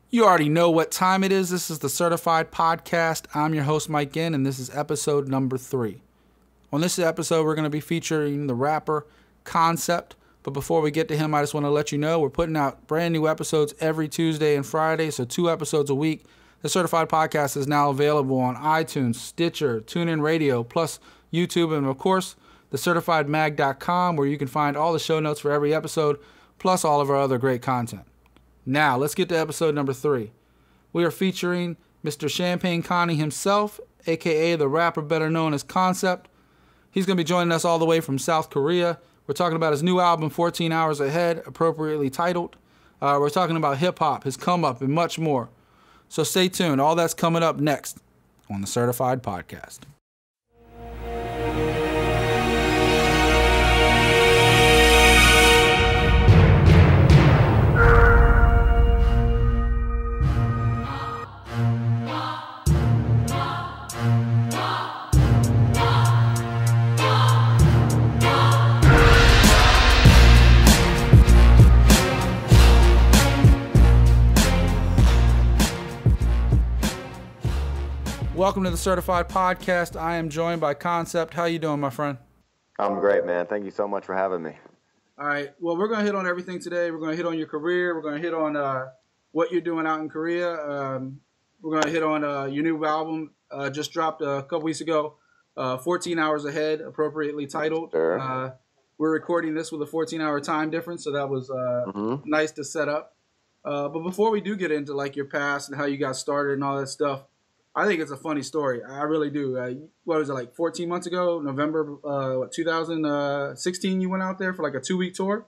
You already know what time it is. This is the Certified Podcast. I'm your host, Mike Ginn, and this is episode number 3. On this episode, we're going to be featuring the rapper Koncept. But before we get to him, I just want to let you know we're putting out brand new episodes every Tuesday and Friday, so 2 episodes a week. The Certified Podcast is now available on iTunes, Stitcher, TuneIn Radio, plus YouTube, and of course, thecertifiedmag.com, where you can find all the show notes for every episode, plus all of our other great content. Now, let's get to episode number 3. We are featuring Mr. Champagne Konny himself, a.k.a. the rapper better known as Koncept. He's going to be joining us all the way from South Korea. We're talking about his new album, 14 Hours Ahead, appropriately titled. We're talking about hip-hop, his come-up, and much more. So stay tuned. All that's coming up next on the Certified Podcast. Welcome to the Certified Podcast. I am joined by Koncept. How you doing, my friend? I'm great, man. Thank you so much for having me. All right. Well, we're going to hit on everything today. We're going to hit on your career. We're going to hit on what you're doing out in Korea. We're going to hit on your new album, just dropped a couple weeks ago, 14 Hours Ahead, appropriately titled. Sure. We're recording this with a 14-hour time difference, so that was nice to set up. But before we do get into like your past and how you got started and all that stuff, I think it's a funny story. I really do. What was it, like 14 months ago, November 2016, you went out there for like a 2-week tour?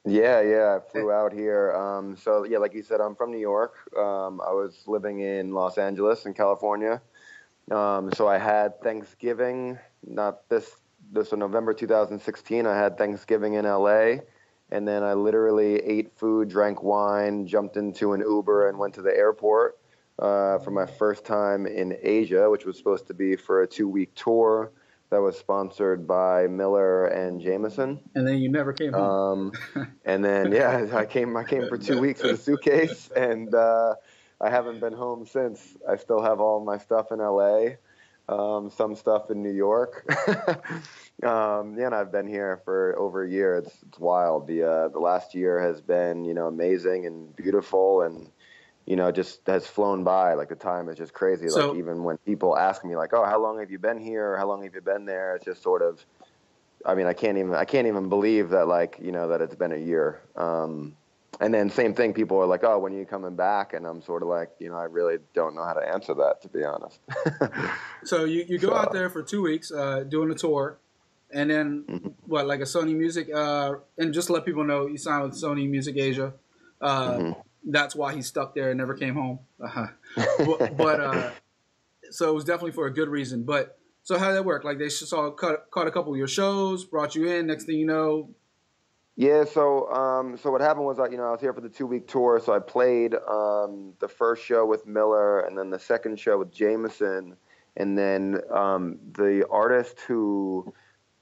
Yeah, I flew out here. So, yeah, like you said, I'm from New York. I was living in Los Angeles in California. So I had Thanksgiving, not this was November 2016. I had Thanksgiving in LA. And then I literally ate food, drank wine, jumped into an Uber and went to the airport. For my first time in Asia, which was supposed to be for a 2-week tour that was sponsored by Miller and Jameson. And then you never came home. And then, yeah, I came for 2 weeks with a suitcase, and I haven't been home since. I still have all my stuff in LA, some stuff in New York. And I've been here for over a year. It's wild. The last year has been, amazing and beautiful, and just has flown by. Like, the time is just crazy. So, like, even when people ask me, like, oh, how long have you been here? Or how long have you been there? It's just sort of, I mean, I can't even believe that, like, that it's been a year. And then same thing, people are like, oh, when are you coming back? And I'm sort of like, I really don't know how to answer that, to be honest. So you go out there for 2 weeks, doing a tour, and then what, like a Sony Music, and just to let people know, you signed with Sony Music Asia. That's why he stuck there and never came home. But so it was definitely for a good reason. But so how did that work? Like, they caught a couple of your shows, brought you in. Next thing you know. Yeah. So what happened was, I was here for the 2-week tour. So I played the first show with Miller, and then the second show with Jameson, and then the artist who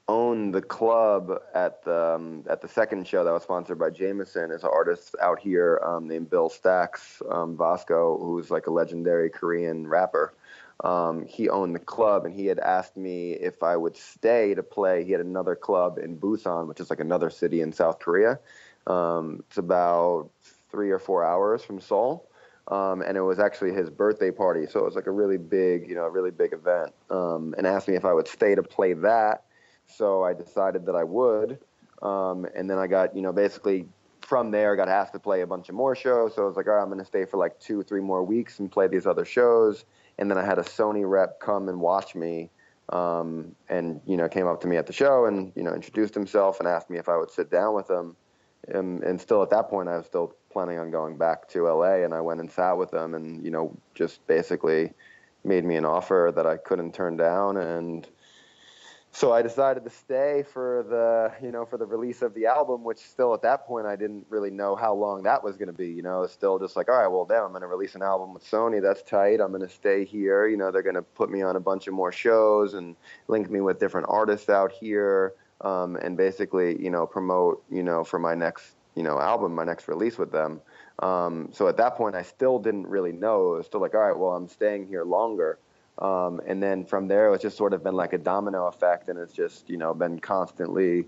owned the club at the second show that was sponsored by Jameson is an artist out here named Bill Stacks Vasco, who's like a legendary Korean rapper. He owned the club, and he had asked me if I would stay to play. He had another club in Busan, which is like another city in South Korea. It's about 3 or 4 hours from Seoul. And it was actually his birthday party, so it was like a really big event. And asked me if I would stay to play that. So I decided that I would, and then I got, basically from there, I got asked to play a bunch of more shows. So I was like, all right, I'm going to stay for like 2 or 3 more weeks and play these other shows. And then I had a Sony rep come and watch me, and, came up to me at the show and, introduced himself and asked me if I would sit down with him. And still at that point, I was still planning on going back to LA, and I went and sat with him and, just basically made me an offer that I couldn't turn down. And so I decided to stay for the release of the album, which still at that point I didn't really know how long that was going to be. It's still just like, all right, well, damn, I'm going to release an album with Sony. That's tight. I'm going to stay here. They're going to put me on a bunch of more shows and link me with different artists out here, and basically, promote, for my next, album, my next release with them. So at that point, I still didn't really know. It was still like, all right, well, I'm staying here longer. And then from there, it's just sort of been like a domino effect, and it's just, been constantly,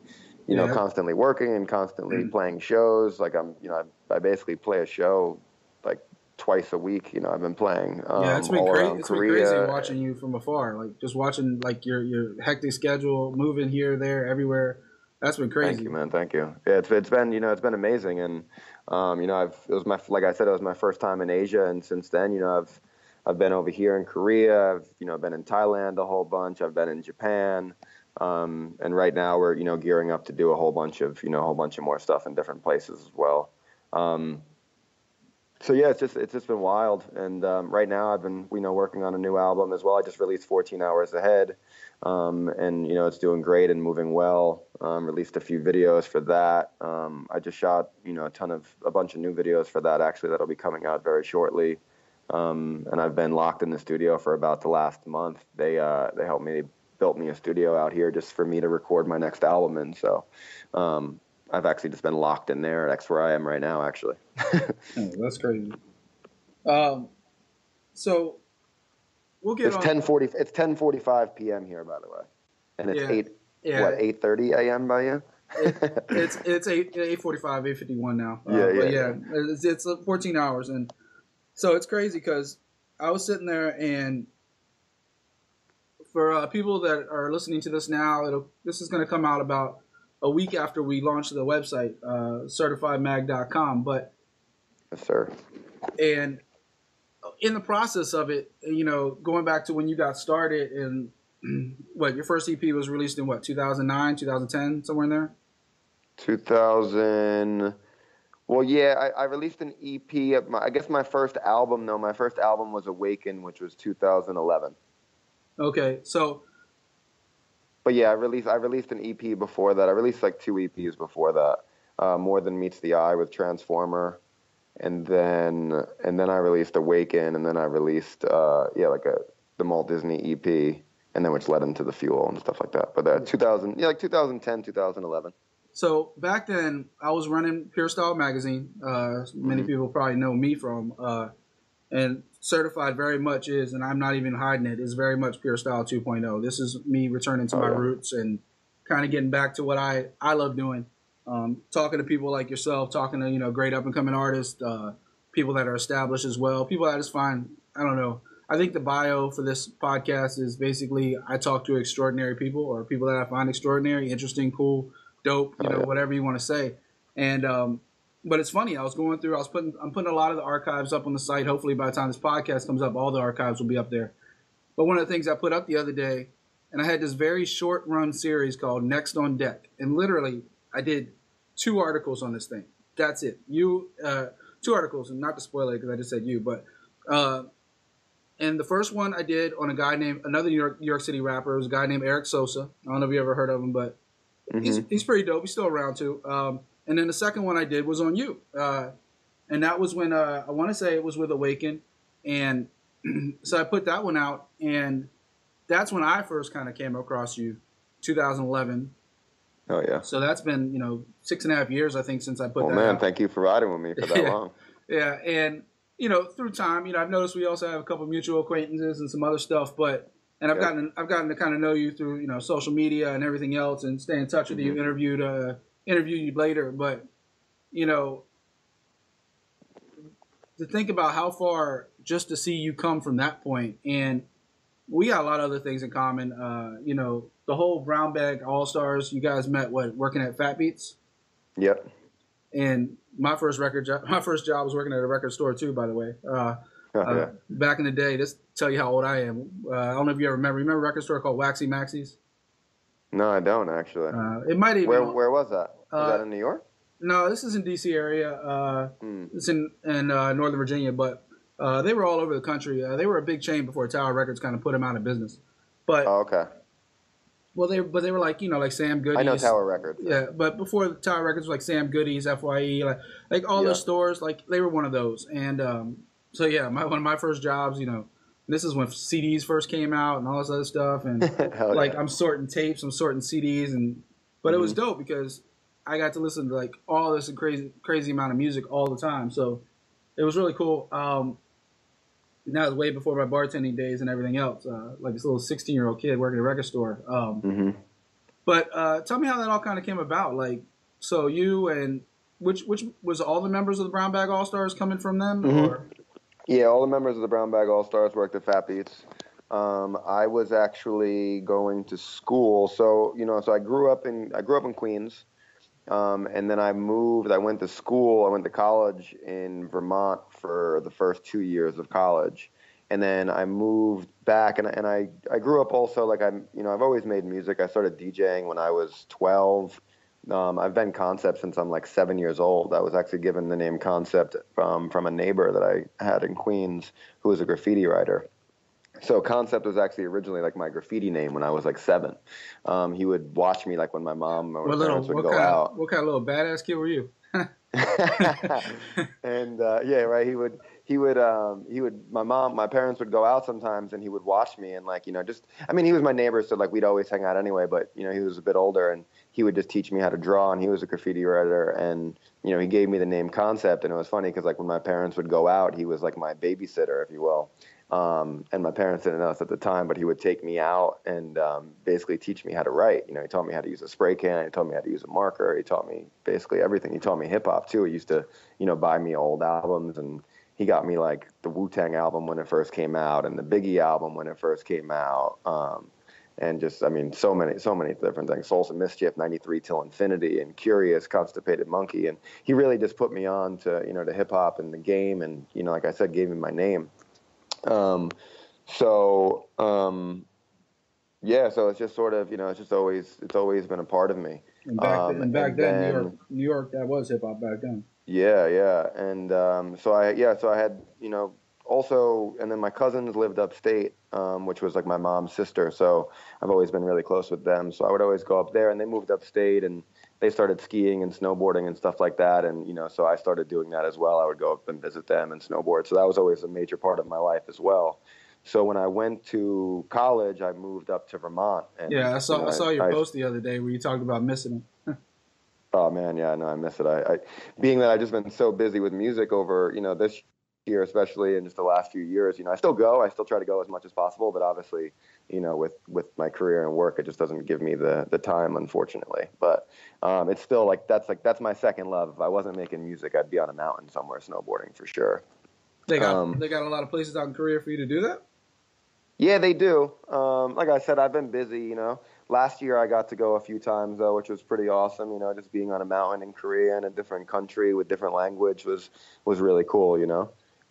constantly working and constantly playing shows. Like I basically play a show like twice a week. I've been playing it's been all around It's Korea. been crazy watching you from afar, like just watching like your hectic schedule, moving here, there, everywhere. That's been crazy. Thank you, man. Thank you. Yeah, it's been it's been amazing, and like I said, it was my first time in Asia, and since then, I've been over here in Korea. I've been in Thailand a whole bunch. I've been in Japan, and right now we're gearing up to do a whole bunch of more stuff in different places as well. So yeah, it's just been wild, and right now I've been working on a new album as well. I just released 14 Hours Ahead, and it's doing great and moving well. Released a few videos for that. I just shot a bunch of new videos for that actually that'll be coming out very shortly. And I've been locked in the studio for about the last month. They helped me, built me a studio out here just for me to record my next album in. So I've actually just been locked in there. That's where I am right now, actually. Oh, that's crazy. So we'll get. It's 10:40. It's 10:45 p.m. here, by the way, and it's 8:30 a.m. by you. It's 8:45, 8:51 now. Yeah. It's 14 hours, and so it's crazy because I was sitting there, and for people that are listening to this now, this is going to come out about a week after we launched the website, certifiedmag.com. But yes, sir. And in the process of it, going back to when you got started, and your first EP was released in 2009, 2010, somewhere in there? 2000. Well, yeah, I released an EP. I guess my first album was Awaken, which was 2011. Okay, so. But yeah, I released an EP before that. I released like 2 EPs before that. More Than Meets the Eye with Transformer, and then I released Awaken, and then I released the Malt Disney EP, and then which led into the Fuel and stuff like that. But 2010, 2011. So back then, I was running Pure Style magazine. Many people probably know me from, and Certified very much is, and I'm not even hiding it, is very much Pure Style 2.0. This is me returning to my roots and kind of getting back to what I love doing. Talking to people like yourself, talking to great up and coming artists, people that are established as well, people that I just find, I don't know. I think the bio for this podcast is basically I talk to extraordinary people, or people that I find extraordinary, interesting, cool, dope, whatever you want to say. And but it's funny. I'm putting a lot of the archives up on the site. Hopefully, by the time this podcast comes up, all the archives will be up there. But one of the things I put up the other day, and I had this very short run series called Next on Deck, and literally I did 2 articles on this thing. That's it. 2 articles, and not to spoil it because I just said you, but and the first one I did on a guy named another New York City rapper. It was a guy named Eric Sosa. I don't know if you ever heard of him, but he's pretty dope. He's still around too. And then the second one I did was on you. And that was when I want to say it was with Awaken. And so I put that one out. And that's when I first kind of came across you, 2011. Oh, yeah. So that's been, 6.5 years, I think, since I put that out. Oh, man, thank you for riding with me for that long. Yeah, and, through time, I've noticed we also have a couple mutual acquaintances and some other stuff. And I've gotten to kind of know you through, social media and everything else, and stay in touch with you, interview you later, but to think about how far just to see you come from that point, and we got a lot of other things in common. The whole Brown Bag All Stars, you guys met working at Fat Beats. Yep. And my first job was working at a record store too, by the way. Back in the day, just to tell you how old I am. I don't know if you ever remember a record store called Waxy Maxie's? No, I don't actually. It might even. Where was that? Was that in New York? No, this is in D.C. area. It's in Northern Virginia, but they were all over the country. They were a big chain before Tower Records kind of put them out of business. But okay. Well, they were like like Sam Goody's. I know Tower Records. Yeah, but before the Tower Records, like Sam Goody's, FYE, like all those stores, like they were one of those. And so yeah, one of my first jobs, this is when CDs first came out and all this other stuff, and I'm sorting tapes, I'm sorting CDs, but it was dope because I got to listen to like all this crazy amount of music all the time. So It was really cool. That was way before my bartending days and everything else. Like this little 16-year-old kid working at a record store. But tell me how that all kind of came about. Like, so you and which was all the members of the Brown Bag All Stars coming from them, or? Yeah, all the members of the Brown Bag All Stars worked at Fat Beats. I was actually going to school, so so I grew up in Queens, and then I moved. I went to school. I went to college in Vermont for the first 2 years of college, and then I moved back. And I grew up also like I've always made music. I started DJing when I was 12. I've been Koncept since I'm like 7 years old. I was actually given the name Koncept from a neighbor that I had in Queens who was a graffiti writer. So Koncept was actually originally like my graffiti name when I was like 7. He would watch me like when my mom or my parents would go out. What kind of little badass kid were you? And yeah, right. My parents would go out sometimes, and he would watch me, and like he was my neighbor, so like we'd always hang out anyway. But he was a bit older, and he would just teach me how to draw, and he was a graffiti writer, and he gave me the name Koncept, and it was funny because like when my parents would go out, he was like my babysitter, if you will. And my parents didn't know this at the time, but he would take me out and basically teach me how to write. He taught me how to use a spray can. He taught me how to use a marker. He taught me basically everything. He taught me hip hop too. He used to, buy me old albums, and he got me like the Wu-Tang album when it first came out, and the Biggie album when it first came out. And just, so many different things. Souls of Mischief, 93 Till Infinity, and Curious, Constipated Monkey. And he really just put me on to, to hip hop and the game. And, like I said, gave me my name. Yeah, so it's just sort of, it's always been a part of me. And back then, New York, that was hip hop back then. Yeah. And, so I had, also, and then my cousins lived upstate, which was like my mom's sister. So I've always been really close with them. So I would always go up there, and they moved upstate, and they started skiing and snowboarding and stuff like that. And, so I started doing that as well. I would go up and visit them and snowboard. So that was always a major part of my life as well. So when I went to college, I moved up to Vermont. And, yeah, I saw your post the other day where you talked about missing them. Oh man, yeah, no, I miss it. I being that I've just been so busy with music over, this year, especially in just the last few years, I still try to go as much as possible, but obviously, with my career and work, it just doesn't give me the time, unfortunately. But it's still that's my second love. If I wasn't making music, I'd be on a mountain somewhere snowboarding for sure. They got a lot of places out in Korea for you to do that? Yeah, they do. Like I said, I've been busy, Last year I got to go a few times though, which was pretty awesome. Just being on a mountain in Korea in a different country with different language was really cool,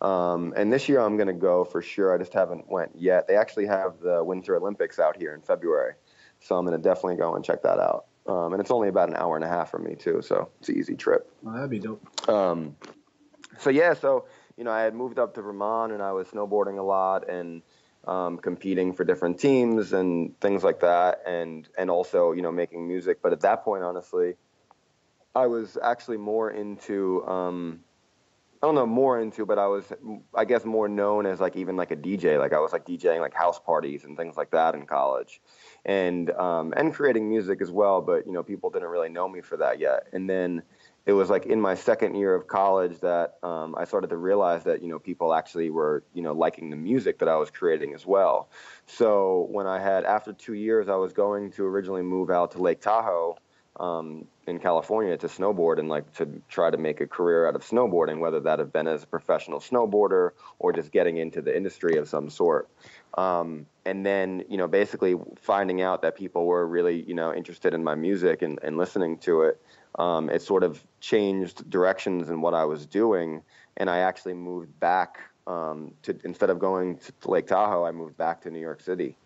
And this year I'm going to go for sure. I just haven't went yet. They actually have the Winter Olympics out here in February. So I'm going to definitely go and check that out. And it's only about an hour and a half from me too. So it's an easy trip. Oh, that'd be dope. So I had moved up to Vermont, and I was snowboarding a lot and competing for different teams and things like that. And also, making music. But at that point, honestly, I was actually more into, but I was, I guess, more known as like even like a DJ. Like I was like DJing like house parties and things like that in college, and creating music as well. But people didn't really know me for that yet. And then it was like in my second year of college that I started to realize that people actually were liking the music that I was creating as well. So when after 2 years, I was going to originally move out to Lake Tahoe. In California to snowboard and like to try to make a career out of snowboarding, whether that have been as a professional snowboarder or just getting into the industry of some sort. And then, basically finding out that people were really, interested in my music and listening to it. It sort of changed directions in what I was doing. And I actually moved back instead of going to Lake Tahoe, I moved back to New York City.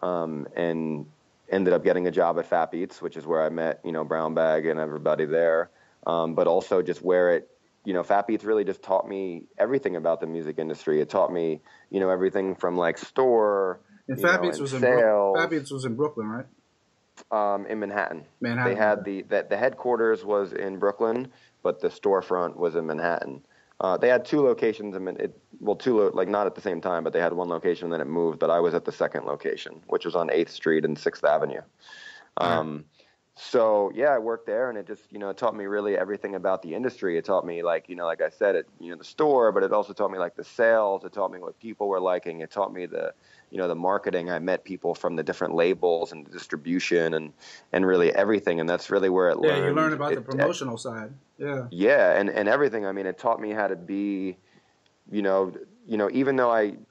And ended up getting a job at Fat Beats, which is where I met, Brown Bag and everybody there. But also just where Fat Beats really just taught me everything about the music industry. It taught me, everything from like store, and Fat Beats was sales. Fat Beats was in Brooklyn, right? In Manhattan. They had the headquarters was in Brooklyn, but the storefront was in Manhattan. They had two locations, not at the same time, but they had one location and then it moved. But I was at the second location, which was on 8th Street and 6th Avenue. So yeah, I worked there, and it just, it taught me really everything about the industry. It taught me, like, like I said, the store, but it also taught me like the sales. It taught me what people were liking. It taught me the marketing. I met people from the different labels and the distribution and really everything. And that's really where it Yeah, you learn learned. about the promotional side. Yeah. Yeah. And everything. I mean, it taught me how to be, even though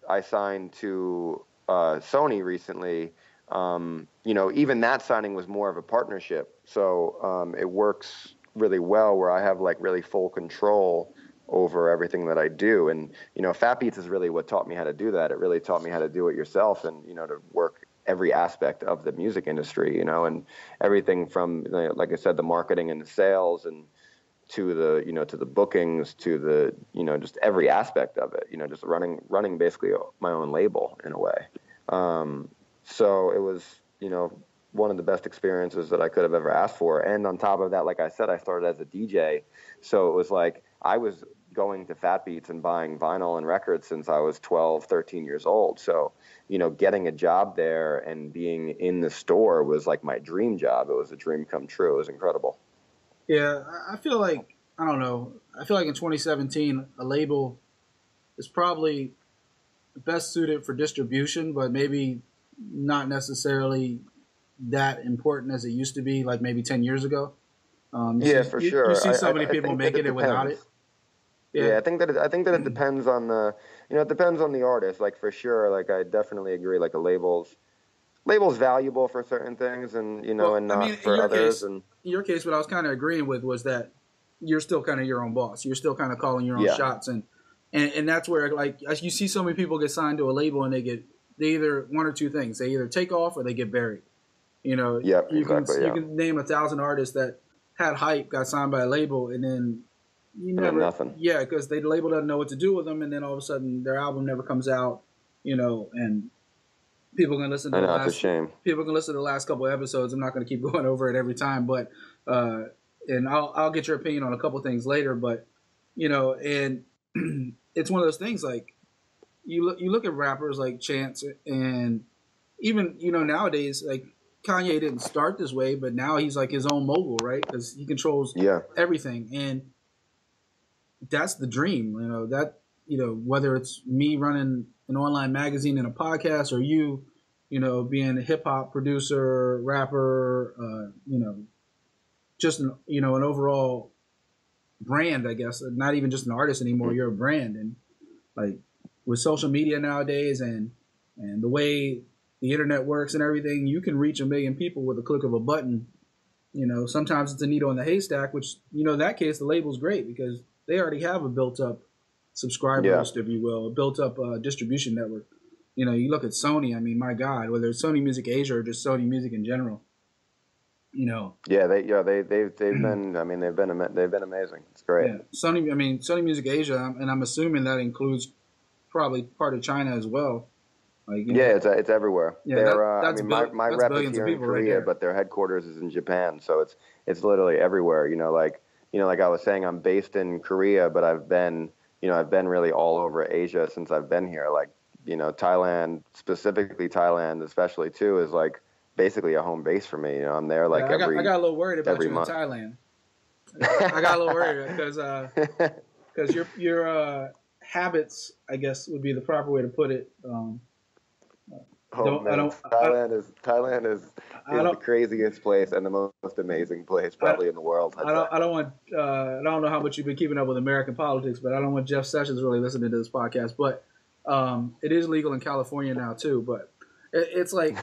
I signed to Sony recently, even that signing was more of a partnership. So it works really well where I have like really full control over everything that I do. And, Fat Beats is really what taught me how to do that. It really taught me how to do it yourself and, to work every aspect of the music industry, and everything from, like I said, the marketing and the sales and to the, to the bookings, to the, just every aspect of it, just running basically my own label in a way. So it was, one of the best experiences that I could have ever asked for. And on top of that, like I said, I started as a DJ. So it was like I was going to Fat Beats and buying vinyl and records since I was 12, 13 years old. So, getting a job there and being in the store was like my dream job. It was a dream come true. It was incredible. Yeah, I feel like, I don't know, I feel like in 2017, a label is probably best suited for distribution, but maybe not necessarily that important as it used to be, like maybe 10 years ago. For sure. You see so many people making it without it. Yeah, I think that it depends on it depends on the artist. Like for sure, like I definitely agree. Like a label's valuable for certain things, and and not for others. And in your case, what I was kind of agreeing with was that you're still kind of your own boss. You're still kind of calling your own shots, and that's where, like, as you see so many people get signed to a label and they either one or two things. They either take off or they get buried. You can name 1,000 artists that had hype, got signed by a label, and then nothing. Yeah, because the label doesn't know what to do with them, and then all of a sudden their album never comes out. And people can listen to people can listen to the last couple of episodes. I'm not going to keep going over it every time, but and I'll get your opinion on a couple things later. But and it's one of those things, like you look at rappers like Chance, and even nowadays, like Kanye didn't start this way, but now he's like his own mogul, right? Because he controls everything, and that's the dream. Whether it's me running an online magazine and a podcast, or you being a hip hop producer, rapper, just an overall brand, I guess. Not even just an artist anymore. You're a brand, and like with social media nowadays, and the way the internet works and everything, you can reach 1 million people with a click of a button. Sometimes it's a needle in the haystack, which in that case the label's great because they already have a built-up subscriber list, if you will, a built-up distribution network. You look at Sony. I mean, my God, whether it's Sony Music Asia or just Sony Music in general. Yeah, they've been. I mean, they've been amazing. It's great. Yeah, Sony Music Asia, and I'm assuming that includes probably part of China as well. Like, it's everywhere. Yeah, my rep is here in Korea, but their headquarters is in Japan, so it's literally everywhere. Like I was saying, I'm based in Korea, but I've been really all over Asia since I've been here. Like, Thailand, specifically Thailand, especially too, is like basically a home base for me. I'm there like I got a little worried about you month. in Thailand. I got a little worried because your habits, I guess, would be the proper way to put it. Thailand is the craziest place and the most amazing place probably in the world. I don't know how much you've been keeping up with American politics, but I don't want Jeff Sessions really listening to this podcast. But it is legal in California now too. But it's like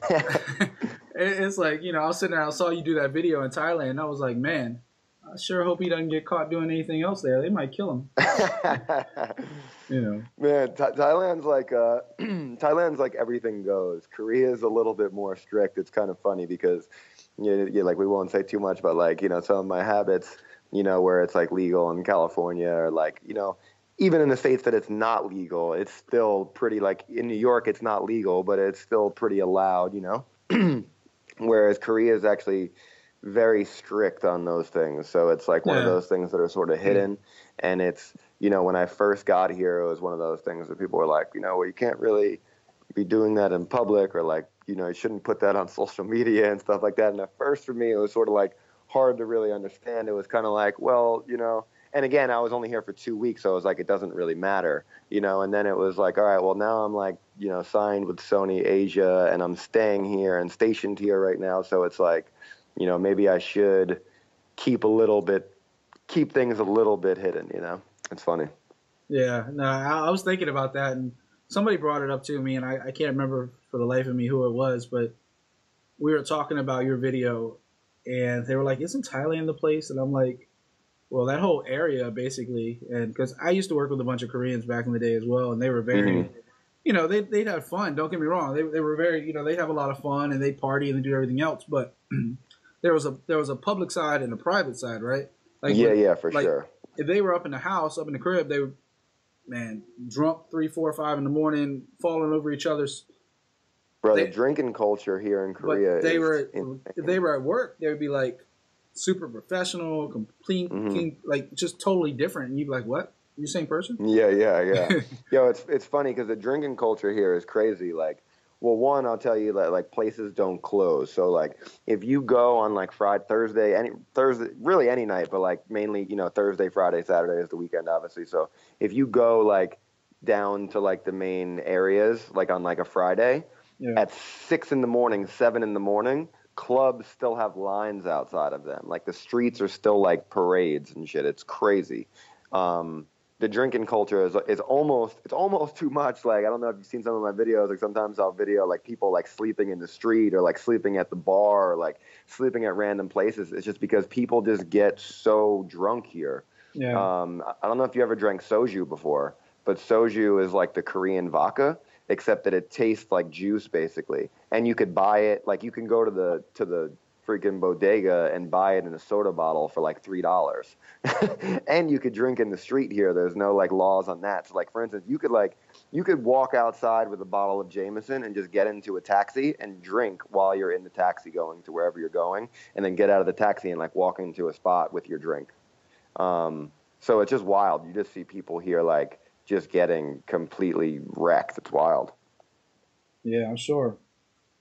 it's like I was sitting there, I saw you do that video in Thailand, and I was like, man, I sure hope he doesn't get caught doing anything else there. They might kill him. Man, Thailand's like everything goes. Korea is a little bit more strict. It's kind of funny because like we won't say too much, but like some of my habits, where it's like legal in California, or like even in the states that it's not legal, it's still pretty, like in New York it's not legal, but it's still pretty allowed, whereas Korea is actually very strict on those things. So it's like one of those things that are sort of hidden. And it's, when I first got here, it was one of those things that people were like, well, you can't really be doing that in public, or like, you know, you shouldn't put that on social media and stuff like that. And at first for me, it was sort of like hard to really understand. It was kind of like, well, you know, and again, I was only here for 2 weeks, so I was like, it doesn't really matter, you know. And then it was like, all right, well, now I'm like, you know, signed with Sony Asia, and I'm staying here and stationed here right now. So it's like, you know, maybe I should keep things a little bit hidden, you know. It's funny. Yeah, no, I was thinking about that, and somebody brought it up to me, and I can't remember for the life of me who it was, but we were talking about your video, and they were like, "Isn't Thailand the place?" And I'm like, "Well, that whole area, basically." And because I used to work with a bunch of Koreans back in the day as well, and they were very, you know, they'd have fun. Don't get me wrong; they were very, you know, they'd have a lot of fun and they'd party and do everything else. But there was a public side and a private side, right? Like Yeah, for sure. If they were up in the house, up in the crib, they would, man, drunk 3, 4, 5 in the morning, falling over each other's. Bro, the drinking culture here in Korea if they were at work, they would be like super professional, complete, like just totally different. And you'd be like, "What? You the same person?" Yeah. Yo, it's funny because the drinking culture here is crazy. Like, well, one, I'll tell you that like places don't close. So like if you go on like Thursday, really any night, but like mainly, you know, Thursday, Friday, Saturday is the weekend, obviously. So if you go like down to like the main areas, like on like a Friday, at 6 in the morning, 7 in the morning, clubs still have lines outside of them. Like the streets are still like parades and shit. It's crazy. The drinking culture is almost too much. Like, I don't know if you've seen some of my videos. Like sometimes I'll video like people like sleeping in the street or like sleeping at the bar or like sleeping at random places. It's just because people just get so drunk here. Yeah. I don't know if you ever drank soju before, but soju is like the Korean vodka, except that it tastes like juice basically. And you could buy it, like you can go to the freaking bodega and buy it in a soda bottle for like $3. And you could drink in the street here. There's no like laws on that. So like, for instance, you could walk outside with a bottle of Jameson and just get into a taxi and drink while you're in the taxi going to wherever you're going, and then get out of the taxi and like walk into a spot with your drink. So it's just wild. You just see people here like just getting completely wrecked. It's wild. Yeah, I'm sure.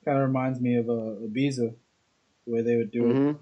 Kind of reminds me of Ibiza, the way they would do it.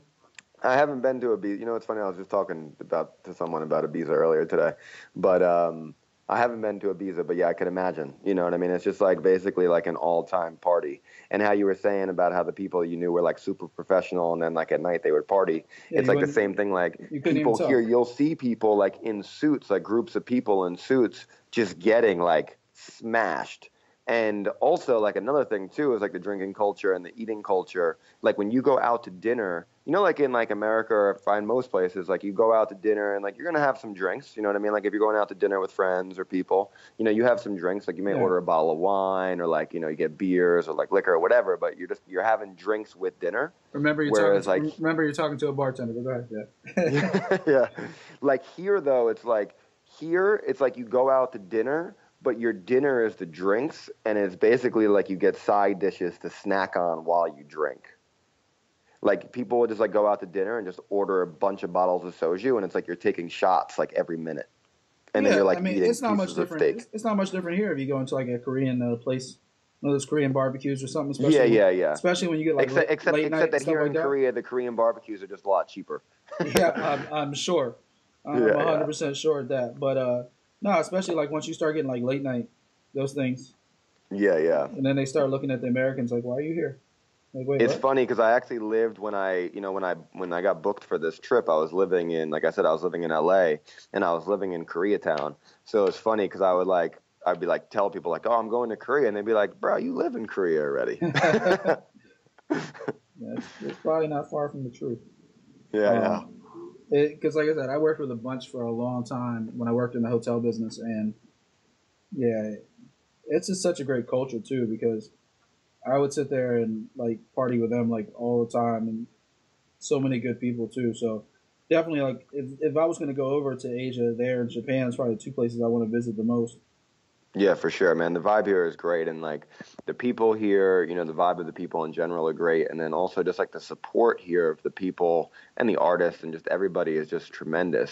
I haven't been to Ibiza. You know, it's funny. I was just talking to someone about Ibiza earlier today, but I haven't been to Ibiza. But yeah, I can imagine. You know what I mean? It's just like basically like an all-time party. And how you were saying about how the people you knew were like super professional, and then like at night they would party. Yeah, it's like the same thing. Like people here, you'll see people like in suits, like groups of people in suits, just getting like smashed. And also, like, another thing, too, is, like, the drinking culture and the eating culture. Like, when you go out to dinner, you know, like, in, like, America or find most places, like, you go out to dinner and, like, you're going to have some drinks, you know what I mean? Like, if you're going out to dinner with friends or people, you know, you have some drinks. Like, you may order a bottle of wine or, like, you know, you get beers or, like, liquor or whatever, but you're having drinks with dinner. Remember, you're talking to a bartender. Go ahead. Yeah. Like, here, though, it's like you go out to dinner, but your dinner is the drinks, and it's basically like you get side dishes to snack on while you drink. Like, people would just like go out to dinner and just order a bunch of bottles of soju, and it's like you're taking shots like every minute. And then you're like eating it's not much different. Steak. It's not much different here if you go into like a Korean place, one of those Korean barbecues or something. Yeah. Especially when you get like except that here in like Korea, the Korean barbecues are just a lot cheaper. Yeah, I'm sure. I'm 100% sure of that. But no, especially like once you start getting like late night, those things. Yeah. And then they start looking at the Americans like, why are you here? Like, wait, it's what? funny because I actually lived when I got booked for this trip, I was living in, like I said, I was living in LA, and I was living in Koreatown. So it's funny because I'd be like, tell people like, oh, I'm going to Korea. And they'd be like, bro, you live in Korea already. It's probably not far from the truth. Yeah. Because like I said, I worked with a bunch for a long time when I worked in the hotel business, and yeah, it's just such a great culture too, because I would sit there and like party with them like all the time, and so many good people too. So definitely, like if I was going to go over to Asia, there in Japan, it's probably the 2 places I want to visit the most. Yeah, for sure, man. The vibe here is great, and like the people here, you know, the vibe of the people in general are great, and then also just like the support here of the people and the artists and just everybody is just tremendous.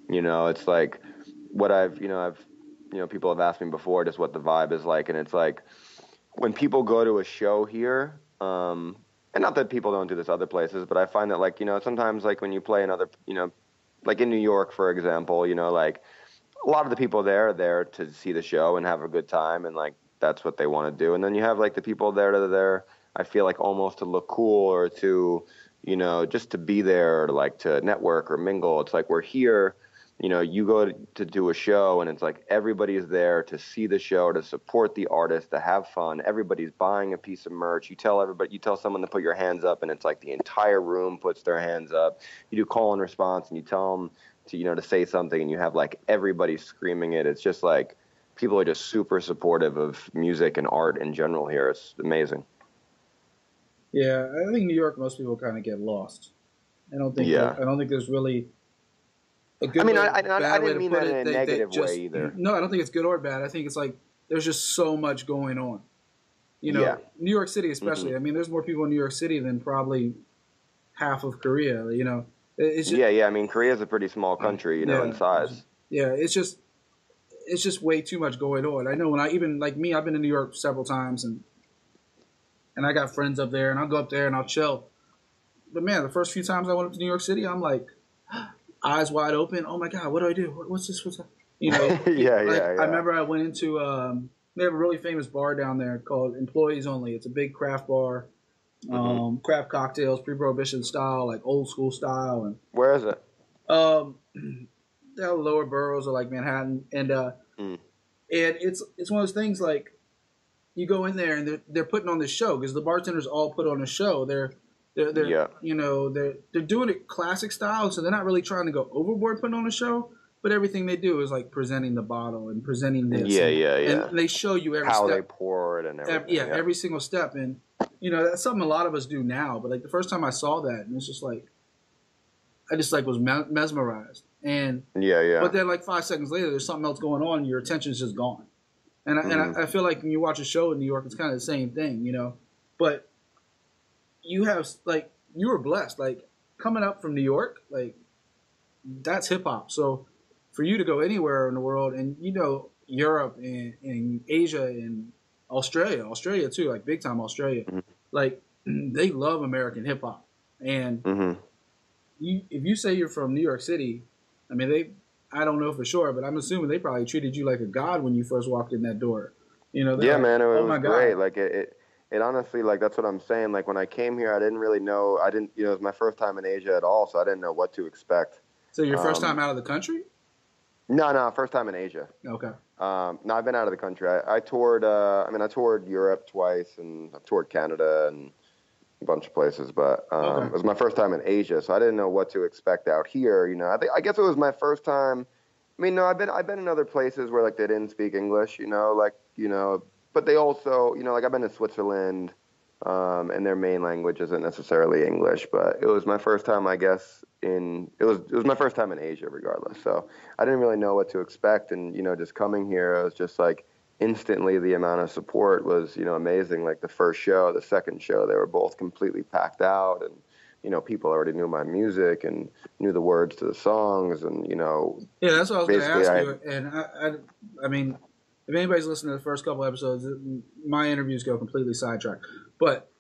You know, it's like what people have asked me before, just what the vibe is like, and it's like when people go to a show here, and not that people don't do this other places, but I find that, like, sometimes, like, when you play in other, like in New York, for example, like, a lot of the people there are there to see the show and have a good time, and, like, that's what they want to do. And then you have, like, the people there that are there, I feel like, almost to look cool or to, just to be there, or, like, to network or mingle. It's like, we're here, you go to do a show, and it's like everybody's there to see the show, to support the artist, to have fun. Everybody's buying a piece of merch. You tell someone to put your hands up, and it's like the entire room puts their hands up. You do call and response, and you tell them to say something, and you have, like, everybody screaming it. It's just like people are just super supportive of music and art in general here. It's amazing. Yeah, I think New York, most people kind of get lost. I don't think there's really a good way, I bad way didn't to mean put that it. in a negative way either. No, I don't think it's good or bad. I think it's like there's just so much going on. New York City especially. I mean, there's more people in New York City than probably half of Korea. It's just, I mean, Korea's a pretty small country, in size. Yeah, it's just way too much going on. I know I've been to New York several times, and I got friends up there, and I'll go up there and I'll chill. But man, the first few times I went up to New York City, I'm like, eyes wide open. Oh my God, what do I do? What's this? What's that? I remember I went into they have a really famous bar down there called Employees Only. It's a big craft bar, craft cocktails, pre-prohibition style, like old school style. And where is it? The lower boroughs are like Manhattan, and it's one of those things like you go in there and they're putting on this show because the bartenders all put on a show. They're doing it classic style, so they're not really trying to go overboard putting on a show. But everything they do is like presenting the bottle and presenting this. And they show you every how step. they pour it and everything. Every single step. And that's something a lot of us do now. But like the first time I saw that, and it's just like I just like was mesmerized. And But then like 5 seconds later, there's something else going on, and your attention's just gone. And I feel like when you watch a show in New York, it's kind of the same thing, But you were blessed, like coming up from New York, like that's hip hop. So for you to go anywhere in the world, and Europe and Asia and Australia too, like big time Australia, like they love American hip hop. And if you say you're from New York City, I mean I don't know for sure, but I'm assuming they probably treated you like a god when you first walked in that door. Man, it was great. Like it honestly, like that's what I'm saying. Like when I came here, I didn't really know. It was my first time in Asia at all, so I didn't know what to expect. So your first time out of the country? No, first time in Asia. Okay. No, I've been out of the country. I toured. I toured Europe twice, and I've toured Canada and a bunch of places. But It was my first time in Asia, so I didn't know what to expect out here. I guess it was my first time. I mean, no, I've been in other places where like they didn't speak English. But they also, like I've been to Switzerland, and their main language isn't necessarily English. But it was my first time, I guess, it was my first time in Asia, regardless. So I didn't really know what to expect, and just coming here, it was just like instantly the amount of support was amazing. Like the first show, the second show, they were both completely packed out, and people already knew my music and knew the words to the songs, and Yeah, that's what I was going to ask you. And I mean, if anybody's listening to the first couple episodes, my interviews go completely sidetracked. But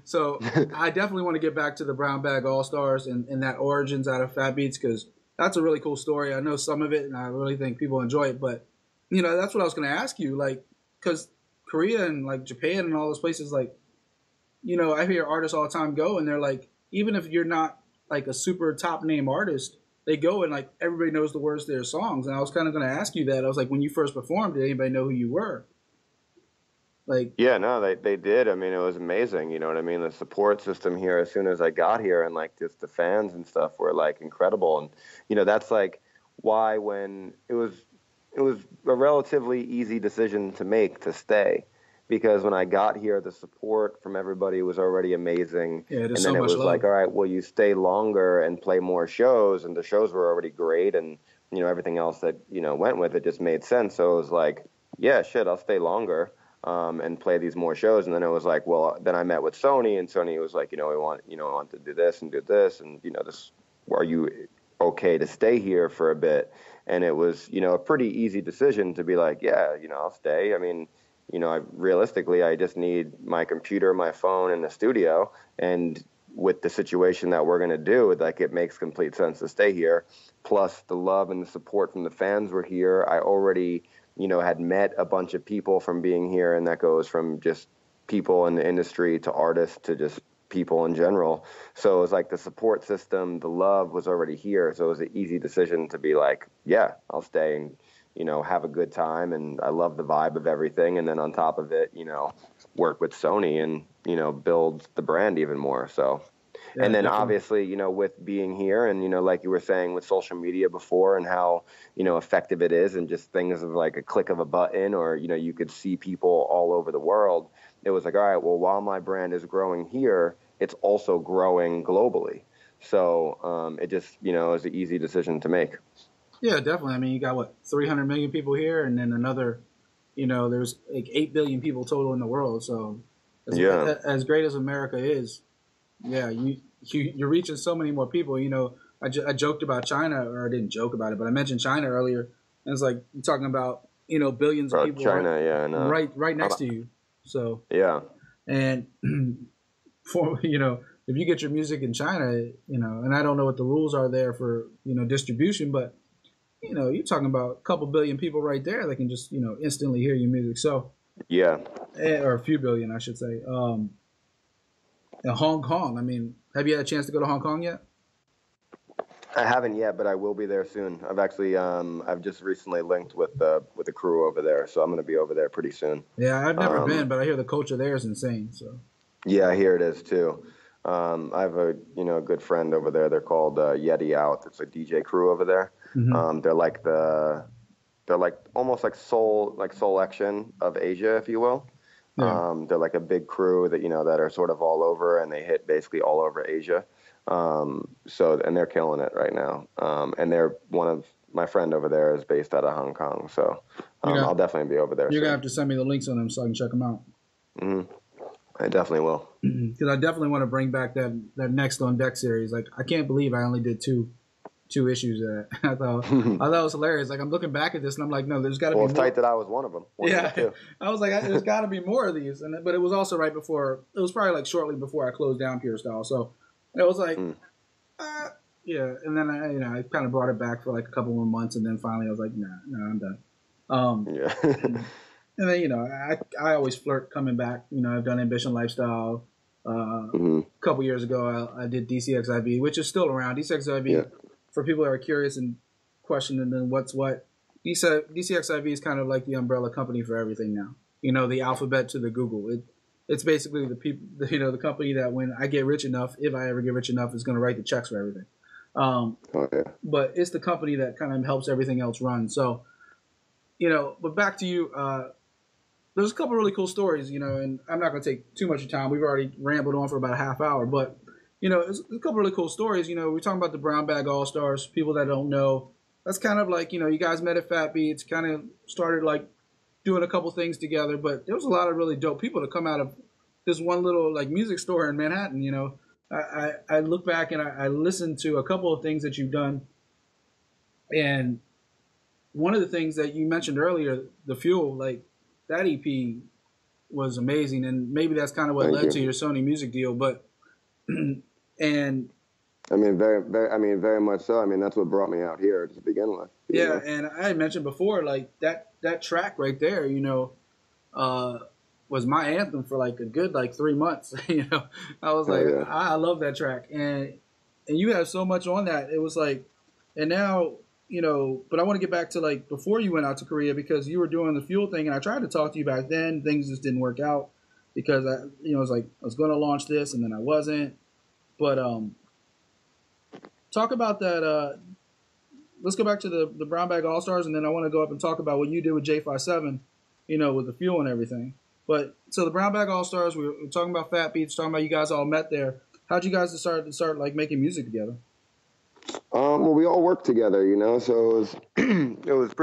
so I definitely want to get back to the Brown Bag All Stars and that origins out of Fat Beats, because that's a really cool story. I know some of it, and I really think people enjoy it. But that's what I was going to ask you, like, because Korea and like Japan and all those places, like, I hear artists all the time go, and they're like, even if you're not like a super top name artist, they go and like everybody knows the words to their songs. And I was kind of going to ask you that. I was like, when you first performed, did anybody know who you were? Like, yeah, no, they did. I mean, it was amazing. You know what I mean? The support system here, as soon as I got here, and like just the fans and stuff were like incredible. And that's like why when it was a relatively easy decision to make to stay. Because when I got here, the support from everybody was already amazing. Yeah, and then it was like, all right, well, you stay longer and play more shows, and the shows were already great, and everything else that went with it just made sense. So it was like, yeah, shit, I'll stay longer and play these more shows. And then it was like, well, then I met with Sony, and Sony was like, we want to do this and do this, and this, are you okay to stay here for a bit? And it was a pretty easy decision to be like, yeah, I'll stay. I mean, realistically, I just need my computer, my phone, and the studio. And with the situation that we're going to do, like, it makes complete sense to stay here. Plus the love and the support from the fans were here. I already, had met a bunch of people from being here, and that goes from just people in the industry to artists to just people in general. So it was like the support system, the love was already here. So it was an easy decision to be like, yeah, I'll stay and, have a good time. And I love the vibe of everything. And then on top of it, work with Sony and, build the brand even more. So, Yeah, and then definitely. obviously, with being here and, like you were saying with social media before and how, effective it is, and just things of like a click of a button, or, you could see people all over the world. It was like, all right, well, while my brand is growing here, it's also growing globally. So it just, is an easy decision to make. Yeah, definitely. I mean, you got what, 300 million people here, and then another, there's like 8 billion people total in the world. So Yeah. as great as America is, yeah, you're reaching so many more people. I joked about China, or I didn't joke about it, but I mentioned China earlier, and it's like you're talking about billions of Bro, people China, yeah, no. right next to you. So Yeah. and for if you get your music in China, and I don't know what the rules are there for distribution, but you're talking about a couple billion people right there that can just instantly hear your music. So Yeah. or a few billion, I should say. In Hong Kong, I mean, have you had a chance to go to Hong Kong yet? I haven't yet, but I will be there soon. I've actually, I've just recently linked with the crew over there, so I'm going to be over there pretty soon. Yeah, I've never been, Um, but I hear the culture there is insane. So yeah, here it is too. I have a good friend over there. They're called Yeti Out. It's a DJ crew over there. hmm They're like almost like Soul Action of Asia, if you will. yeah, They're like a big crew that that are sort of all over, and they hit basically all over Asia. And they're killing it right now. And they're one of my friend over there is based out of Hong Kong, so you got I'll definitely be over there you're gonna soon. have to send me the links on them so I can check them out. Hmm. I definitely will. Because I definitely want to bring back that next on deck series. Like I can't believe I only did two issues of that. I thought it was hilarious. Like I'm looking back at this and I'm like, no, there's got to Well, be it's more. tight that I was one of them. Yeah, I was like, there's got to be more of these. But it was also right before. It was probably like shortly before I closed down Pure Style. So it was like, Mm. yeah. And then I kind of brought it back for like a couple more months, and then finally I was like, nah, I'm done. Yeah. And then I always flirt coming back. I've done Ambition Lifestyle. Hmm. A couple years ago, I did DCXIV, which is still around. DCXIV, Yeah. for people that are curious and questioning then what's what, DCXIV is kind of like the umbrella company for everything now. The alphabet to the Google. It's basically the people, the company that when I get rich enough, if I ever get rich enough, is going to write the checks for everything. Oh yeah. But it's the company that kind of helps everything else run. So, but back to you. There's a couple really cool stories, and I'm not going to take too much of time. We've already rambled on for about a half hour, but it's a couple really cool stories. We're talking about the Brown Bag All Stars. People that don't know, that's kind of like you guys met at Fat Beats, kind of started like doing a couple things together. But there was a lot of really dope people to come out of this one little like music store in Manhattan. I look back and I listened to a couple of things that you've done, and one of the things that you mentioned earlier, the Fuel, like that EP was amazing, and maybe that's kind of what Thank led to you. your Sony music deal. But and I mean, very much so. I mean, that's what brought me out here to begin with. yeah, and I had mentioned before, like that track right there, was my anthem for like a good like 3 months. I was like, Hell yeah. I love that track, and you have so much on that. It was like, and now but I want to get back to like before you went out to Korea because you were doing the Fuel thing, and I tried to talk to you back then. Things just didn't work out because I was like I was going to launch this, and then I wasn't. But talk about that. Let's go back to the Brown Bag All Stars, and then I want to go up and talk about what you did with J57, with the Fuel and everything. But so the Brown Bag All Stars, we were talking about Fat Beats, talking about you guys all met there. How'd you guys start like making music together? Well, we all worked together, so it was it was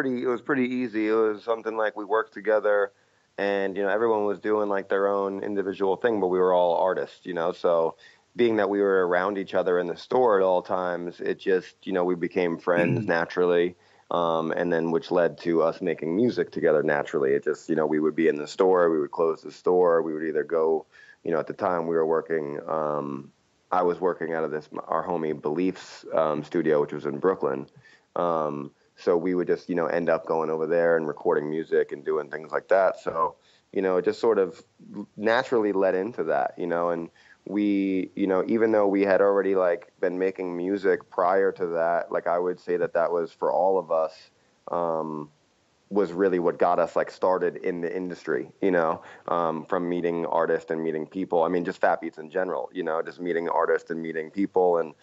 pretty easy. It was something like we worked together, and everyone was doing like their own individual thing, but we were all artists, so being that we were around each other in the store at all times, it just we became friends naturally. And then which led to us making music together naturally. It just, we would be in the store, we would close the store, we would either go, at the time we were working, I was working out of our homie Beliefs studio, which was in Brooklyn. So we would just, end up going over there and recording music and doing things like that. So, it just sort of naturally led into that, and we, even though we had already like been making music prior to that, like I would say that was for all of us, was really what got us like started in the industry, from meeting artists and meeting people. I mean, just Fat Beats in general, just meeting artists and meeting people. And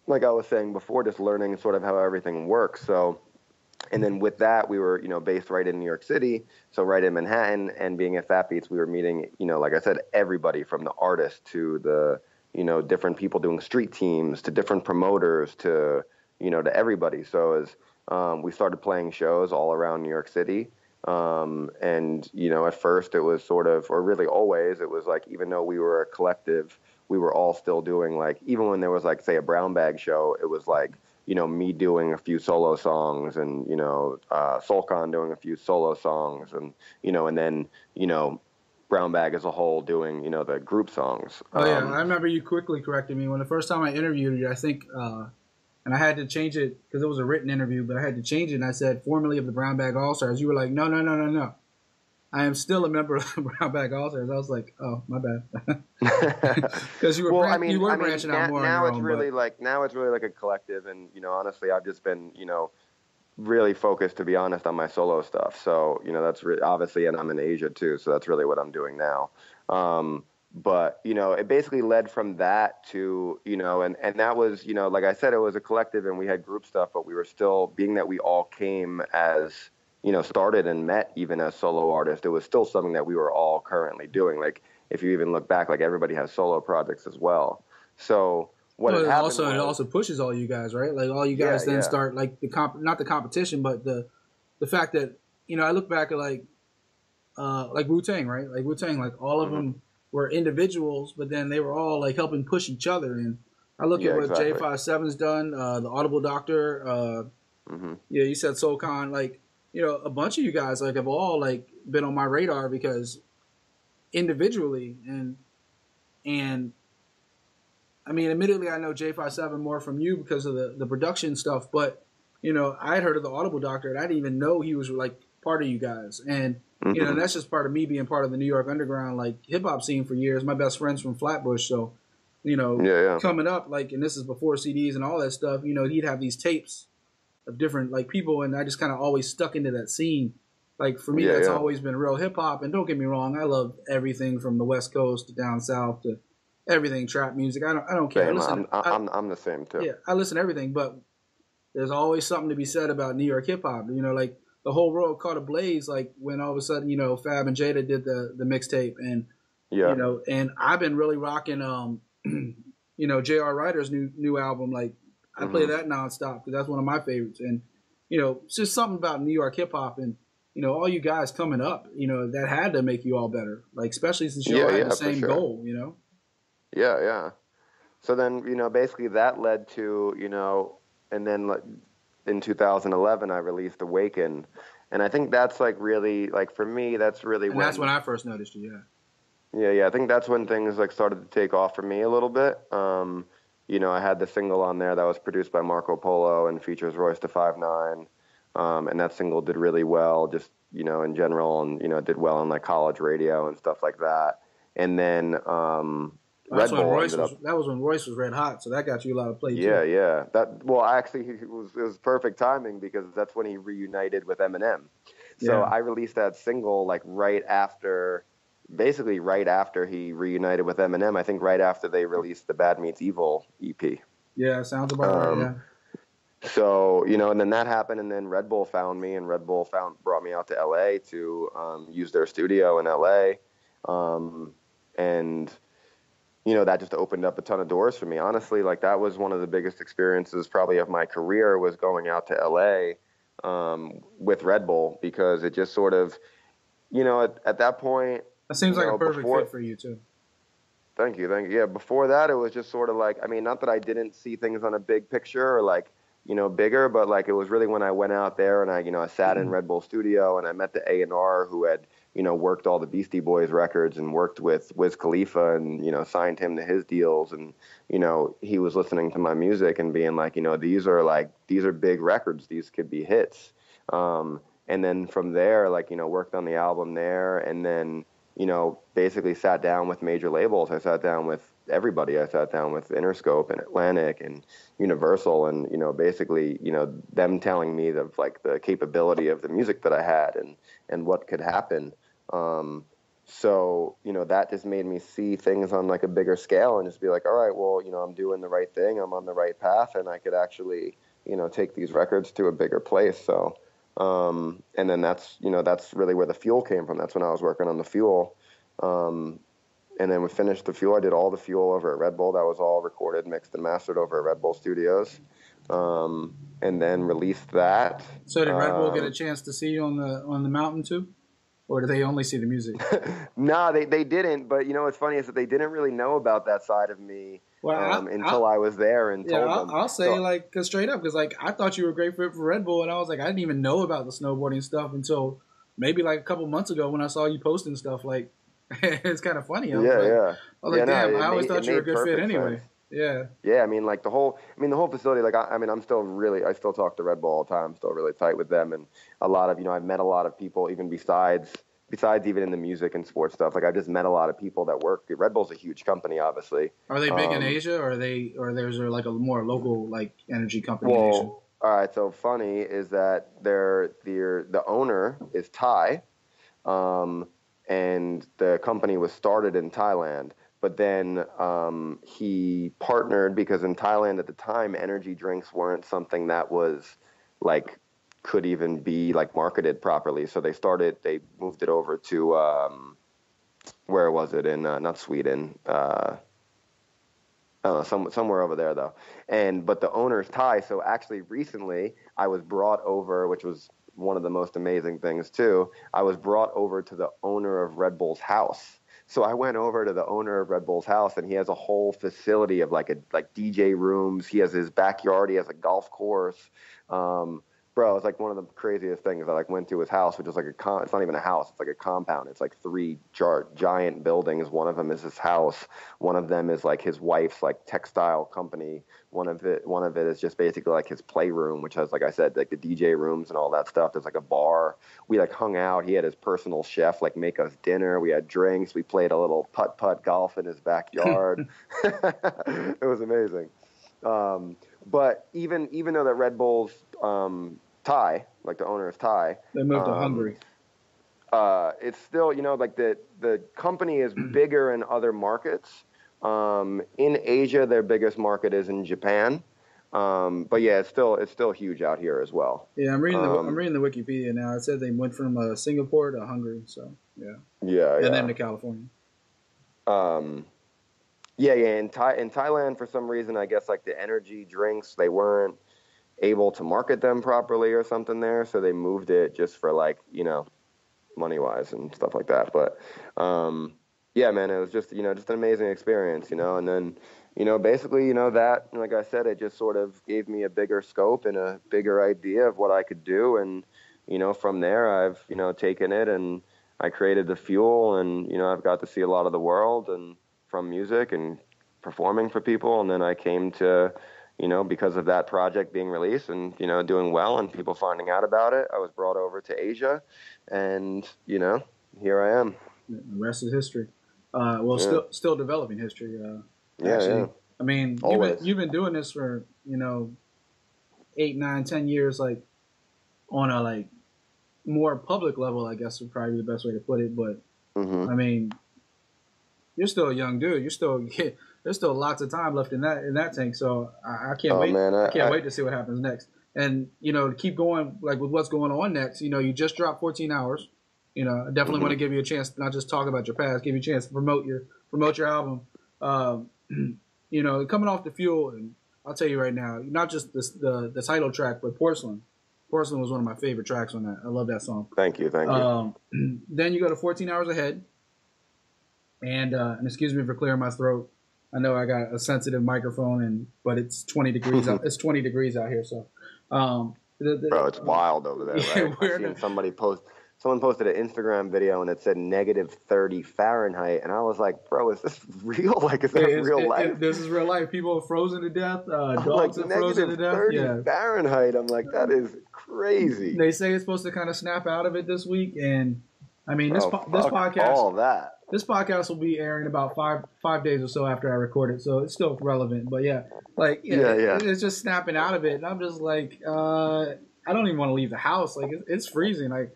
like I was saying before, just learning sort of how everything works. So, and then with that, we were, based right in New York City, so right in Manhattan, and being at Fat Beats, we were meeting, like I said, everybody from the artists to the, different people doing street teams to different promoters to, to everybody. So as we started playing shows all around New York City, and, at first it was sort of, or really always, it was like, even though we were a collective, we were all still doing like, even when there was like, say, a brown bag show, it was like, me doing a few solo songs and, Soulcon doing a few solo songs and, and then, Brown Bag as a whole doing, the group songs. Oh, yeah. I remember you quickly corrected me. When the first time I interviewed you, I think, and I had to change it because it was a written interview, but I had to change it. And I said, formerly of the Brown Bag All-Stars. You were like, no. I am still a member of the Brown Bag All-Stars. I was like, oh, my bad. Because you were, branching out more. Now on your it's own, really like a collective, and honestly, I've just been really focused, to be honest, on my solo stuff. So that's obviously, and I'm in Asia too, so that's really what I'm doing now. But it basically led from that to and that was like I said, it was a collective, and we had group stuff, but we were still, being that we all came as started and met even as solo artists, it was still something that we were all currently doing. Like, if you even look back, like everybody has solo projects as well. So what it happened also, was, it also pushes all you guys, right? Like all you guys then start like not the competition, but the fact that, I look back at like Wu-Tang, right? Like Wu-Tang, like all of them were individuals, but then they were all like helping push each other. And I look at what J57's done, the Audible Doctor, you said Soulcon, like, a bunch of you guys like have all like been on my radar because individually and I mean, admittedly, I know J57 more from you because of the production stuff, but I had heard of the Audible Doctor, and I didn't even know he was like part of you guys. And that's just part of me being part of the New York underground like hip hop scene for years. My best friend's from Flatbush, so coming up, like, and this is before CDs and all that stuff. He'd have these tapes of different like people, and I just kind of always stuck into that scene. Like for me, that's always been real hip hop. And don't get me wrong, I love everything from the West Coast to down south to everything trap music. I don't care. I'm the same too. Yeah, I listen to everything, but there's always something to be said about New York hip hop. Like the whole world caught a blaze, like when all of a sudden Fab and Jada did the mixtape, and and I've been really rocking J.R. Ryder's new album. Like I play that nonstop because that's one of my favorites, and it's just something about New York hip hop and. All you guys coming up, that had to make you all better. Like, especially since you all had the same goal, Yeah. So then, basically that led to, and then in 2011, I released Awaken. And I think that's like really, like for me, that's really and that's when I first noticed you, Yeah, I think that's when things like started to take off for me a little bit. I had the single on there that was produced by Marco Polo and features Royce da 5'9". And that single did really well, just, in general, and, did well on like college radio and stuff like that. And then, that was when Royce was red hot, so that got you a lot of play too. Yeah. Actually, it was perfect timing because that's when he reunited with Eminem. So I released that single like right after he reunited with Eminem. I think right after they released the Bad Meets Evil EP. Yeah, sounds about right. Yeah. So, and then that happened, and then Red Bull found me, and Red Bull brought me out to LA to use their studio in LA. And, that just opened up a ton of doors for me. Honestly, like that was one of the biggest experiences probably of my career, was going out to LA with Red Bull, because it just sort of, at that point. That seems like a perfect fit for you too. Thank you. Yeah, before that, it was just sort of like, I mean, not that I didn't see things on a big picture or like bigger, but like it was really when I went out there and I sat in Red Bull Studio and I met the A&R who had, worked all the Beastie Boys records and worked with Wiz Khalifa and, signed him to his deals. And, he was listening to my music and being like, these are big records. These could be hits. And then from there, like, worked on the album there and then, basically sat down with major labels. I sat down with everybody. I sat down with Interscope and Atlantic and Universal and, basically, them telling me of like the capability of the music that I had and what could happen. So, that just made me see things on like a bigger scale and just be like, all right, well, I'm doing the right thing. I'm on the right path and I could actually, take these records to a bigger place. So, and then that's really where the Fuel came from. That's when I was working on the Fuel. And then we finished the Fuel. I did all the Fuel over at Red Bull. That was all recorded, mixed, and mastered over at Red Bull Studios. And then released that. So did Red Bull get a chance to see you on the mountain too? Or do they only see the music? No, they didn't. But what's funny is that they didn't really know about that side of me until I was there and told them. I'll say cause straight up, because like I thought you were a great fit for Red Bull, and I was like I didn't even know about the snowboarding stuff until maybe like a couple months ago when I saw you posting stuff. Like it's kind of funny. I was like, damn, I always thought you were a good fit anyway. Sense. Yeah. Yeah, I mean, like the whole facility, like, I still talk to Red Bull all the time. I'm still really tight with them. And a lot of, I've met a lot of people even besides even in the music and sports stuff. Like I've just met a lot of people that work. Red Bull's a huge company, obviously. Are they big in Asia or there's like a more local, like energy company in Asia? All right. So funny is that the owner is Thai. And the company was started in Thailand. But then he partnered because in Thailand at the time, energy drinks weren't something that was like could even be like marketed properly. So they moved it over to where was it in not Sweden, I don't know, somewhere over there though. But the owner's Thai. So actually recently I was brought over, which was one of the most amazing things too. I was brought over to the owner of Red Bull's house. So I went over to the owner of Red Bull's house, and he has a whole facility of like DJ rooms. He has his backyard. He has a golf course. Bro, it's like one of the craziest things. I like went to his house, which is like it's not even a house. It's like a compound. It's like three giant buildings. One of them is his house. One of them is like his wife's like textile company. One of it is just basically like his playroom, which has, like I said, like the DJ rooms and all that stuff. There's like a bar. We like hung out. He had his personal chef like make us dinner. We had drinks. We played a little putt golf in his backyard. It was amazing. But even though that Red Bull's Thai, like the owner is Thai, they moved to Hungary. It's still, like the company is bigger in other markets. In Asia, their biggest market is in Japan. But yeah, it's still huge out here as well. Yeah, I'm reading the Wikipedia now. It said they went from Singapore to Hungary. So yeah. And then to California. Yeah. In Thailand, for some reason, I guess like the energy drinks, they weren't able to market them properly or something there, so they moved it just for like, money wise and stuff like that. But yeah, man, it was just just an amazing experience, and then basically that, like I said, it just sort of gave me a bigger scope and a bigger idea of what I could do, and from there I've taken it and I created the Fuel, and I've got to see a lot of the world and from music and performing for people, and then I came to because of that project being released and, doing well and people finding out about it, I was brought over to Asia and, here I am. The rest is history. Still developing history. Yeah. I mean, you've been doing this for, 8, 9, 10 years, like on a like more public level, I guess would probably be the best way to put it. But I mean, you're still a young dude. There's still lots of time left in that tank, so I can't wait. Man, I can't wait to see what happens next. And to keep going like with what's going on next. You just dropped 14 hours. I definitely want to give you a chance to not just talk about your past, give you a chance to promote your album. Coming off the Fuel, and I'll tell you right now, not just the title track, but Porcelain. Porcelain was one of my favorite tracks on that. I love that song. Thank you. Then you go to 14 Hours Ahead, and excuse me for clearing my throat. I know I got a sensitive microphone, but it's 20 degrees out. It's 20 degrees out here, so. Bro, it's wild over there, right? I seen someone posted an Instagram video and it said -30 Fahrenheit, and I was like, bro, is this real? Like, is that real life? This is real life. People are frozen to death. Dogs like, are frozen to death. -30 Fahrenheit. I'm like, that is crazy. They say it's supposed to kind of snap out of it this week, and I mean, this podcast, all that. This podcast will be airing about five days or so after I record it, so it's still relevant. But it's just snapping out of it, and I'm just like, I don't even want to leave the house. Like, it's freezing. Like,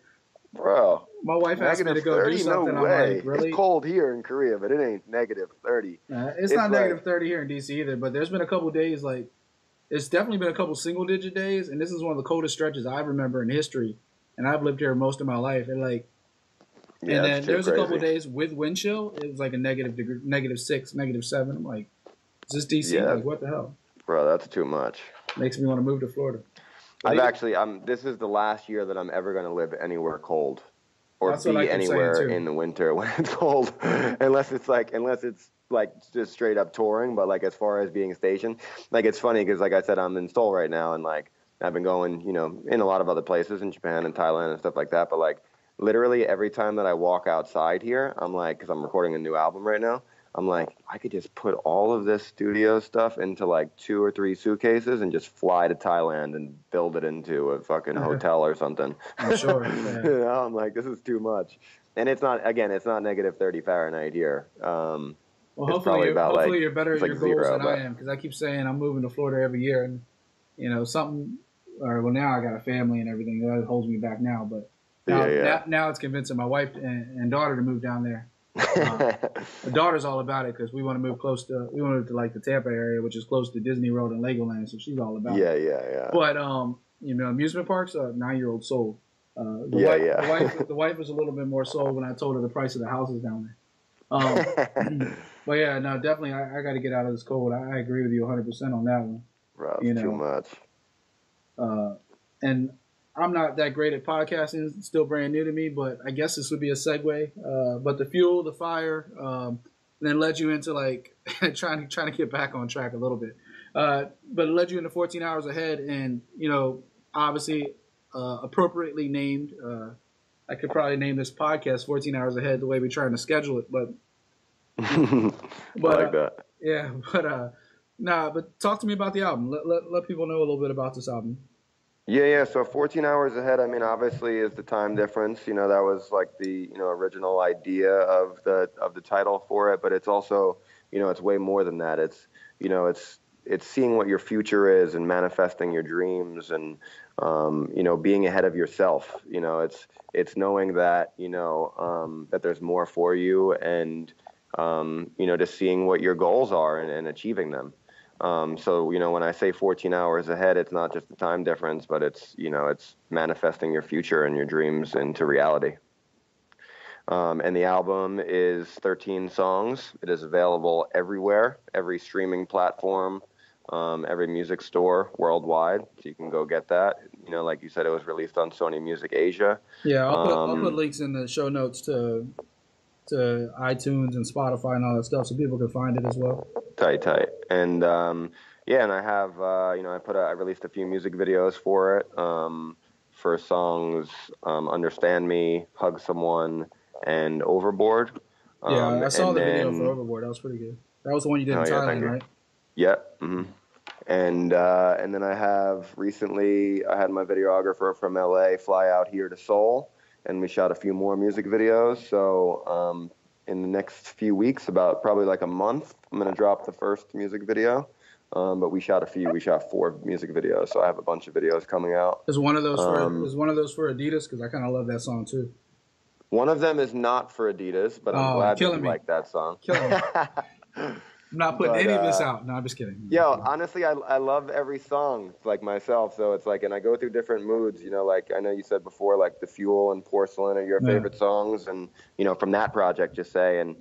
bro, my wife asked me to go do something. No way. I'm like, really? It's cold here in Korea, but it ain't -30. It's not -30 here in DC either. But there's been a couple days, like, it's definitely been a couple single-digit days, and this is one of the coldest stretches I remember in history. And I've lived here most of my life, and like. Yeah, and then there's a couple of days with wind chill. It was like a -6, -7. I'm like, is this DC? Yeah. Like, what the hell? Bro, that's too much. Makes me want to move to Florida. This is the last year that I'm ever going to live anywhere cold or be anywhere in the winter when it's cold, unless it's like just straight up touring. But like, as far as being stationed, like, it's funny because, like I said, I'm in Seoul right now, and like, I've been going, in a lot of other places in Japan and Thailand and stuff like that. But like, literally every time that I walk outside here, I'm like, because I'm recording a new album right now, I'm like, I could just put all of this studio stuff into like 2 or 3 suitcases and just fly to Thailand and build it into a fucking hotel or something. I'm sure. Yeah. I'm like, this is too much. And it's not -30 Fahrenheit here. Well, hopefully you're better at your goals than I am, because I keep saying I'm moving to Florida every year, and now I got a family and everything that holds me back now, but. Now it's convincing my wife and daughter to move down there. The daughter's all about it because we want to move to like the Tampa area, which is close to Disney World and Legoland, so she's all about it. Yeah. But amusement parks, 9-year-old sold. The wife was a little bit more sold when I told her the price of the houses down there. But yeah, no, definitely I got to get out of this cold. I agree with you 100% on that one. Bro, it's too much. And I'm not that great at podcasting. It's still brand new to me, but I guess this would be a segue. But the fuel, the fire, then led you into like trying to get back on track a little bit. But it led you into 14 Hours Ahead, and obviously appropriately named. I could probably name this podcast 14 Hours Ahead the way we're trying to schedule it, but I like that. Yeah, but talk to me about the album. Let people know a little bit about this album. Yeah. So 14 Hours Ahead, I mean, obviously is the time difference. That was like the, original idea of the title for it, but it's also, it's way more than that. It's, it's seeing what your future is and manifesting your dreams and, being ahead of yourself. It's knowing that, that there's more for you and, just seeing what your goals are and achieving them. So, when I say 14 hours ahead, it's not just the time difference, but it's, it's manifesting your future and your dreams into reality. And the album is 13 songs. It is available everywhere, every streaming platform, every music store worldwide. So you can go get that. Like you said, it was released on Sony Music Asia. Yeah, I'll put links in the show notes to iTunes and Spotify and all that stuff so people can find it as well. Tight. And and I have I released a few music videos for it for songs Understand Me, Hug Someone, and Overboard. I saw the video for Overboard. That was pretty good. That was the one you did in Thailand, right? Yep. Mm-hmm. And then I have recently I had my videographer from LA fly out here to Seoul, and we shot a few more music videos. So in the next few weeks, about probably like a month, I'm going to drop the first music video. But we shot 4 music videos, so I have a bunch of videos coming out. Is one of those for Adidas? Because I kind of love that song too. One of them is not for Adidas, but I'm glad that you like that song. Killing me. I'm not putting any of this out. No, I'm just kidding. Honestly, I love every song, like myself. So it's like, and I go through different moods, like I know you said before, like The Fuel and Porcelain are your favorite songs. And, from that project, just say, and,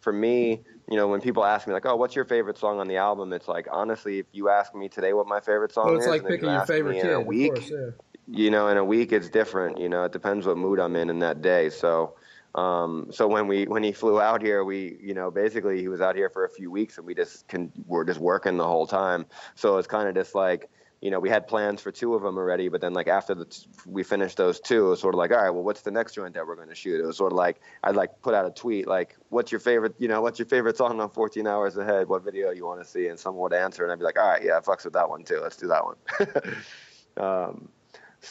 for me, when people ask me like, oh, what's your favorite song on the album? It's like, honestly, if you ask me today what my favorite song is, it's like picking your favorite kid, in a week, of course, in a week, it's different. It depends what mood I'm in that day. So, So when he flew out here, basically he was out here for a few weeks, and we're just working the whole time. So it's kind of just like, we had plans for 2 of them already, but then like after we finished those 2, it was sort of like, all right, well, what's the next joint that we're going to shoot? It was sort of like, I'd like put out a tweet like, what's your favorite song on 14 Hours Ahead? What video you want to see? And someone would answer, and I'd be like, all right, yeah, I fucks with that one too. Let's do that one.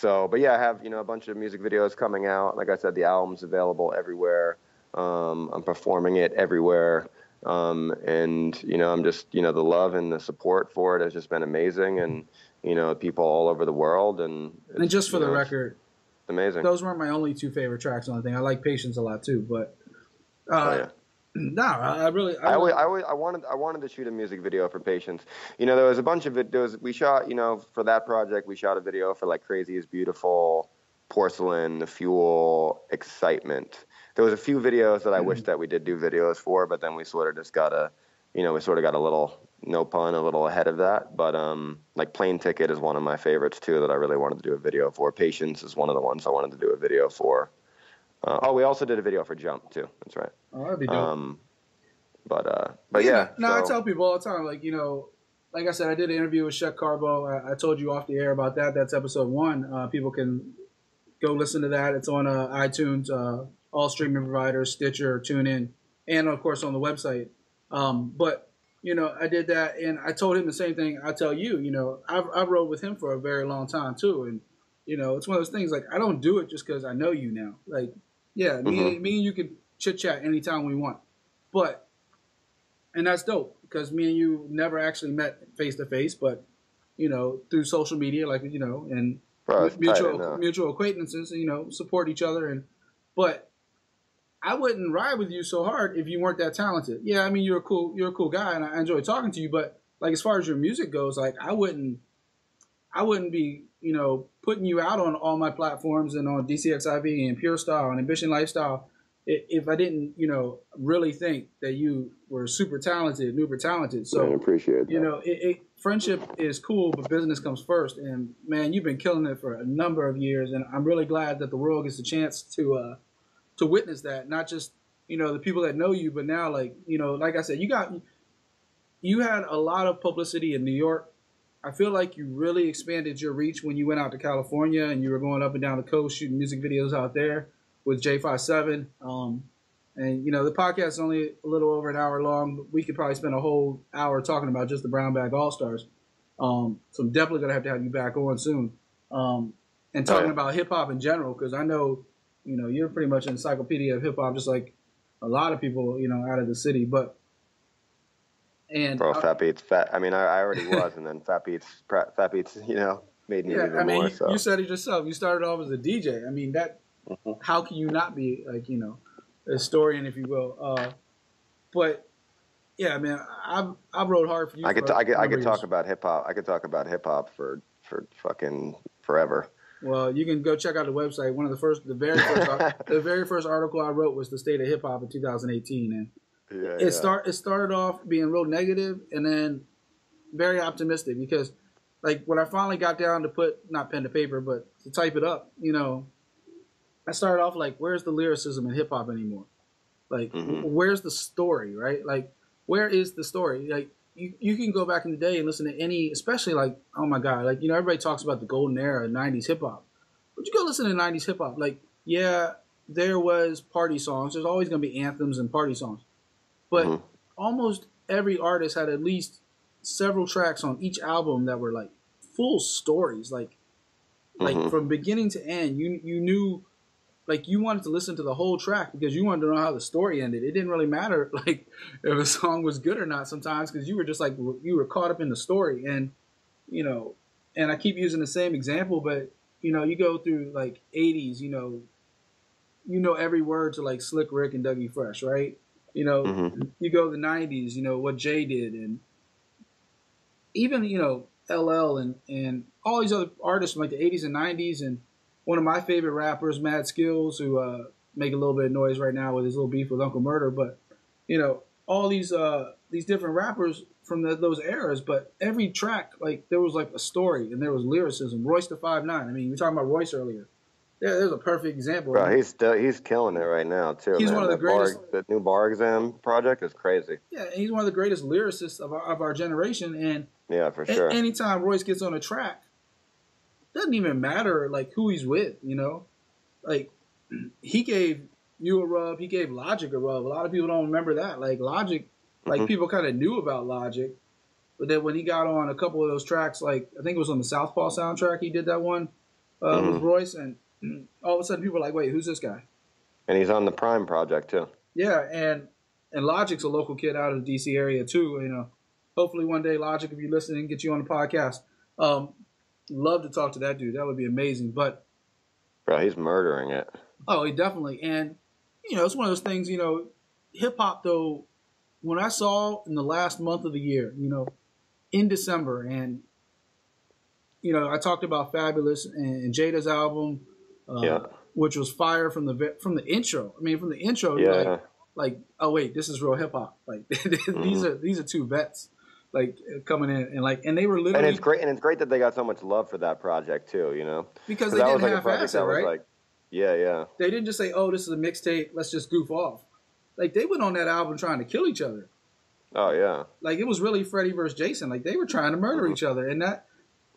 But yeah, I have, a bunch of music videos coming out. Like I said, the album's available everywhere. I'm performing it everywhere. And, I'm just, the love and the support for it has just been amazing. And, people all over the world. And just for the record, it's amazing. Those weren't my only 2 favorite tracks on the thing. I like Patience a lot too, but no, I wanted to shoot a music video for Patience. There was a bunch of videos we shot, for that project. We shot a video for like Crazy is Beautiful, Porcelain, The Fuel, Excitement. There was a few videos that I wish that we did do videos for, but then we sort of just got a little, no pun, a little ahead of that. But like Plane Ticket is one of my favorites too that I really wanted to do a video for. Patience is one of the ones I wanted to do a video for. We also did a video for Jump too. That's right. Oh, that'd be dope. But yeah. No, I tell people all the time, like, like I said, I did an interview with Shek Carbo. I told you off the air about that. That's episode 1. People can go listen to that. It's on iTunes, all streaming providers, Stitcher, TuneIn, and of course on the website. But I did that, and I told him the same thing I tell you. I've rode with him for a very long time too, and it's one of those things, like, I don't do it just because I know you now. Like, yeah, me and you can chit chat anytime we want, and that's dope because me and you never actually met face to face, but through social media, like, and mutual acquaintances, support each other, but I wouldn't ride with you so hard if you weren't that talented. Yeah, I mean, you're a cool guy, and I enjoy talking to you, but like, as far as your music goes, like, I wouldn't be, putting you out on all my platforms and on DCXIV and Pure Style and Ambition Lifestyle if I didn't, really think that you were super talented, uber talented. So I appreciate that. Friendship is cool, but business comes first. And man, you've been killing it for a number of years, and I'm really glad that the world gets a chance to witness that. Not just the people that know you, but now, like, like I said, you had a lot of publicity in New York. I feel like you really expanded your reach when you went out to California and you were going up and down the coast shooting music videos out there with J57. And, the podcast is only a little over an hour long, but we could probably spend a whole hour talking about just the Brown Bag All-Stars. So I'm definitely going to have you back on soon. And talking about hip-hop in general, because I know, you're pretty much an encyclopedia of hip-hop, just like a lot of people, out of the city. But Fat Beats. I mean, I already was, and then Fat Beats, made me even more. So you said it yourself. You started off as a DJ. I mean, that. Mm-hmm. How can you not be, like, a historian, if you will? But yeah, man, I've rode hard for you. I could talk about hip hop. I could talk about hip hop for fucking forever. Well, you can go check out the website. The very first article I wrote was the state of hip hop in 2018, and it started off being real negative and then very optimistic, because like when I finally got down to put not pen to paper but to type it up, I started off like, where's the lyricism in hip hop anymore? Like, where's the story, right? Like, where is the story? Like, you can go back in the day and listen to any, especially like, oh my God, like, everybody talks about the golden era of 90s hip hop. But you go listen to 90s hip hop, like, yeah, there was party songs. There's always going to be anthems and party songs. But almost every artist had at least several tracks on each album that were like full stories, like from beginning to end. You knew, like, you wanted to listen to the whole track because you wanted to know how the story ended. It didn't really matter, like, if a song was good or not sometimes, because you were just like, you were caught up in the story. And, and I keep using the same example, but, you go through like 80s, you know every word to like Slick Rick and Dougie Fresh, right? You go to the 90s, what Jay did, and even, LL and all these other artists from like the 80s and 90s, and one of my favorite rappers, Mad Skills, who make a little bit of noise right now with his little beef with Uncle Murder. But, all these different rappers from those eras, but every track, like, there was like a story and there was lyricism. Royce the 5'9". I mean, we were talking about Royce earlier. Yeah, there's a perfect example. Bro, he's killing it right now too. He's man. one of the greatest. The new bar exam project is crazy. Yeah, he's one of the greatest lyricists of our generation. And yeah, for sure. Anytime Royce gets on a track, doesn't even matter like who he's with. You know, like he gave you a rub, he gave Logic a rub. A lot of people don't remember that. Like Logic, like people kind of knew about Logic, but then when he got on a couple of those tracks, like I think it was on the Southpaw soundtrack, he did that one with Royce, and all of a sudden people were like, wait, who's this guy? And he's on the Prime project too. Yeah, and Logic's a local kid out of the DC area too. You know, hopefully one day Logic, if you're listening, get you on the podcast. Love to talk to that dude. That would be amazing. But bro, he's murdering it. Oh, he definitely. And you know, it's one of those things. You know, hip hop though. When I saw in the last month of the year, you know, in December, and you know, I talked about Fabulous and Jada's album, which was fire from the intro. I mean, from the intro, like, oh wait, this is real hip hop. Like these are two vets, like coming in and they were literally. And it's great that they got so much love for that project too. You know, because they didn't half-ass it, right? Like, yeah. They didn't just say, oh, this is a mixtape, let's just goof off. Like they went on that album trying to kill each other. Oh yeah. Like it was really Freddie versus Jason. Like they were trying to murder each other, and that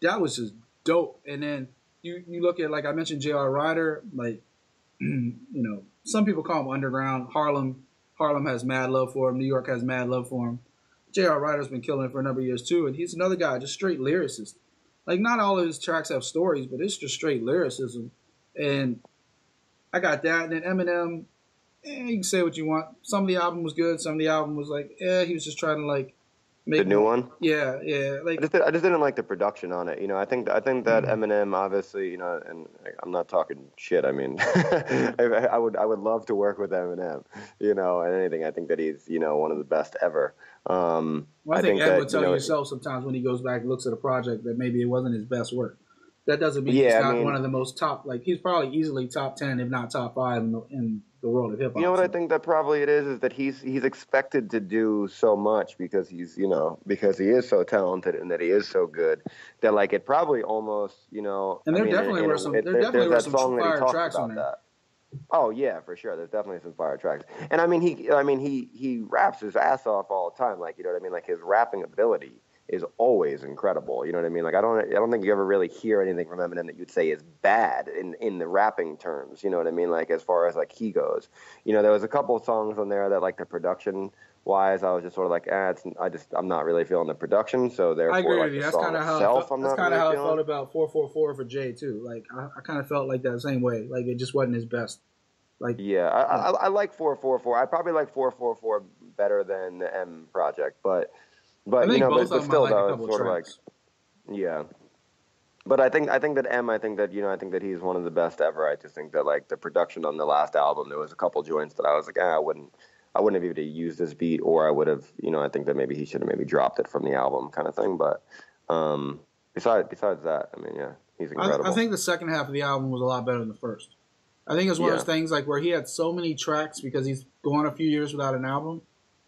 was just dope. And then you look at, like I mentioned, J.R. Ryder. Like you know, some people call him underground. Harlem has mad love for him. New York has mad love for him. J.R. Ryder's been killing it for a number of years too, and he's another guy, just straight lyricist. Like not all of his tracks have stories, but it's just straight lyricism. And I got that. And then Eminem, you can say what you want. Some of the album was good. Some of the album was like, he was just trying to like make the new one. Yeah. Like I just didn't like the production on it. You know, I think that Eminem, obviously, you know, and I'm not talking shit. I mean, I would love to work with Eminem. You know, and anything. I think that he's, you know, one of the best ever. Well, I think Ed would tell you himself sometimes when he goes back and looks at a project that maybe it wasn't his best work. That doesn't mean he's not one of the most top. Like he's probably easily top 10, if not top 5 in the world of hip hop. You know what I think that probably it is that he's expected to do so much because he's, you know, because he is so talented and that he is so good that like it probably almost, you know. And there definitely were some fire tracks on that. Oh yeah, for sure. There's definitely some fire tracks. And I mean he raps his ass off all the time. Like, you know what I mean? Like his rapping ability is always incredible. You know what I mean? Like I don't think you ever really hear anything from Eminem that you'd say is bad in the rapping terms. You know what I mean? Like as far as like he goes, you know, there was a couple of songs on there that like the production wise, I was just sort of like, I'm not really feeling the production. So therefore, I agree like with you. the That's song kind of itself, how I felt about 444 for Jay too. Like I kind of felt like that same way. Like it just wasn't his best. Like I like 444. I probably like 444 better than the M project, but you know, but still though, it's sort of like, yeah. But I think that M, I think that he's one of the best ever. I just think that like the production on the last album, there was a couple joints that I was like, I wouldn't have even used this beat, or I would have, you know, I think that maybe he should have maybe dropped it from the album kind of thing. But besides that, I mean, yeah, he's incredible. I think the second half of the album was a lot better than the first. I think it's one of those things like where he had so many tracks because he's gone a few years without an album,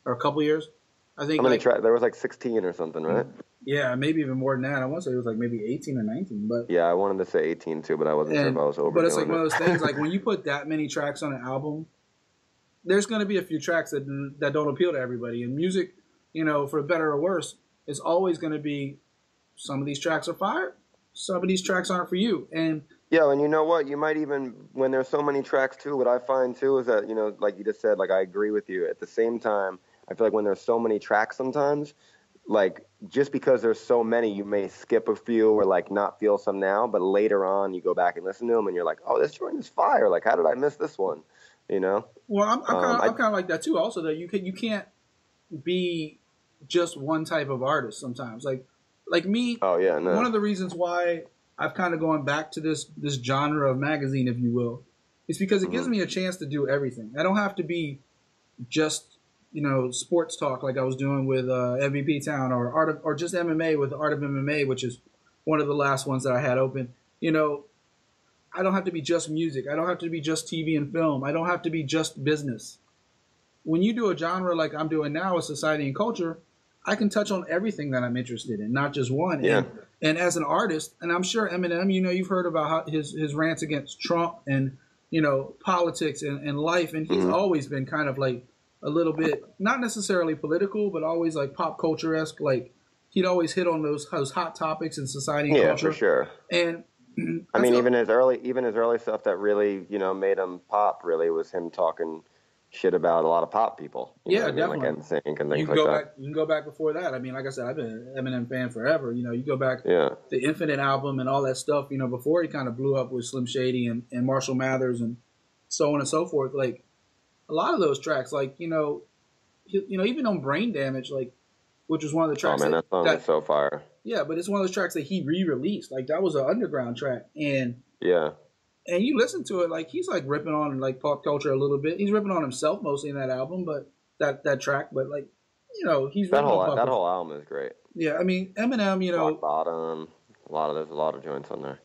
or a couple years. I think how many tracks? There was like 16 or something, right? Yeah, maybe even more than that. I want to say it was like maybe 18 or 19. But yeah, I wanted to say 18 too, but I wasn't sure if I was over. But it's like one of those things. Like when you put that many tracks on an album, there's going to be a few tracks that don't appeal to everybody. And music, you know, for better or worse, is always going to be some of these tracks are fire, some of these tracks aren't for you. And yeah, and you know what? You might even, when there's so many tracks too, what I find too is that, you know, like you just said, like I agree with you. At the same time, I feel like when there's so many tracks sometimes, like just because there's so many, you may skip a few or like not feel some now, but later on you go back and listen to them and you're like, oh, this joint is fire. Like, how did I miss this one? You know? Well, I'm kind of like that too. Also, that you can't be just one type of artist sometimes. Like me. Oh yeah. No. One of the reasons why I've kind of gone back to this genre of magazine, if you will, is because it gives me a chance to do everything. I don't have to be just, you know, sports talk like I was doing with MVP Town or just MMA with the Art of MMA, which is one of the last ones that I had open. You know, I don't have to be just music. I don't have to be just TV and film. I don't have to be just business. When you do a genre like I'm doing now with society and culture, I can touch on everything that I'm interested in, not just one. Yeah. And as an artist, and I'm sure Eminem, you've heard about how his rants against Trump and, politics and life. And he's always been kind of like a little bit, not necessarily political, but always like pop culture-esque. Like he'd always hit on those hot topics in society and culture. Yeah, for sure. And I mean, even his early stuff that really, made him pop really was him talking shit about a lot of pop people. Definitely. Like NSYNC and things like that. You can go back before that. I mean, like I said, I've been an Eminem fan forever. You go back the Infinite album and all that stuff, before he kind of blew up with Slim Shady and Marshall Mathers and so on and so forth. Like a lot of those tracks, like, even on Brain Damage, like, which was one of the tracks. Oh man, that song is so fire. Yeah, but it's one of those tracks that he re-released. Like that was an underground track, and you listen to it, like he's like ripping on like pop culture a little bit. He's ripping on himself mostly in that album, but that track. But like, he's that whole album is great. Yeah, I mean Eminem, Rock Bottom, there's a lot of joints on there.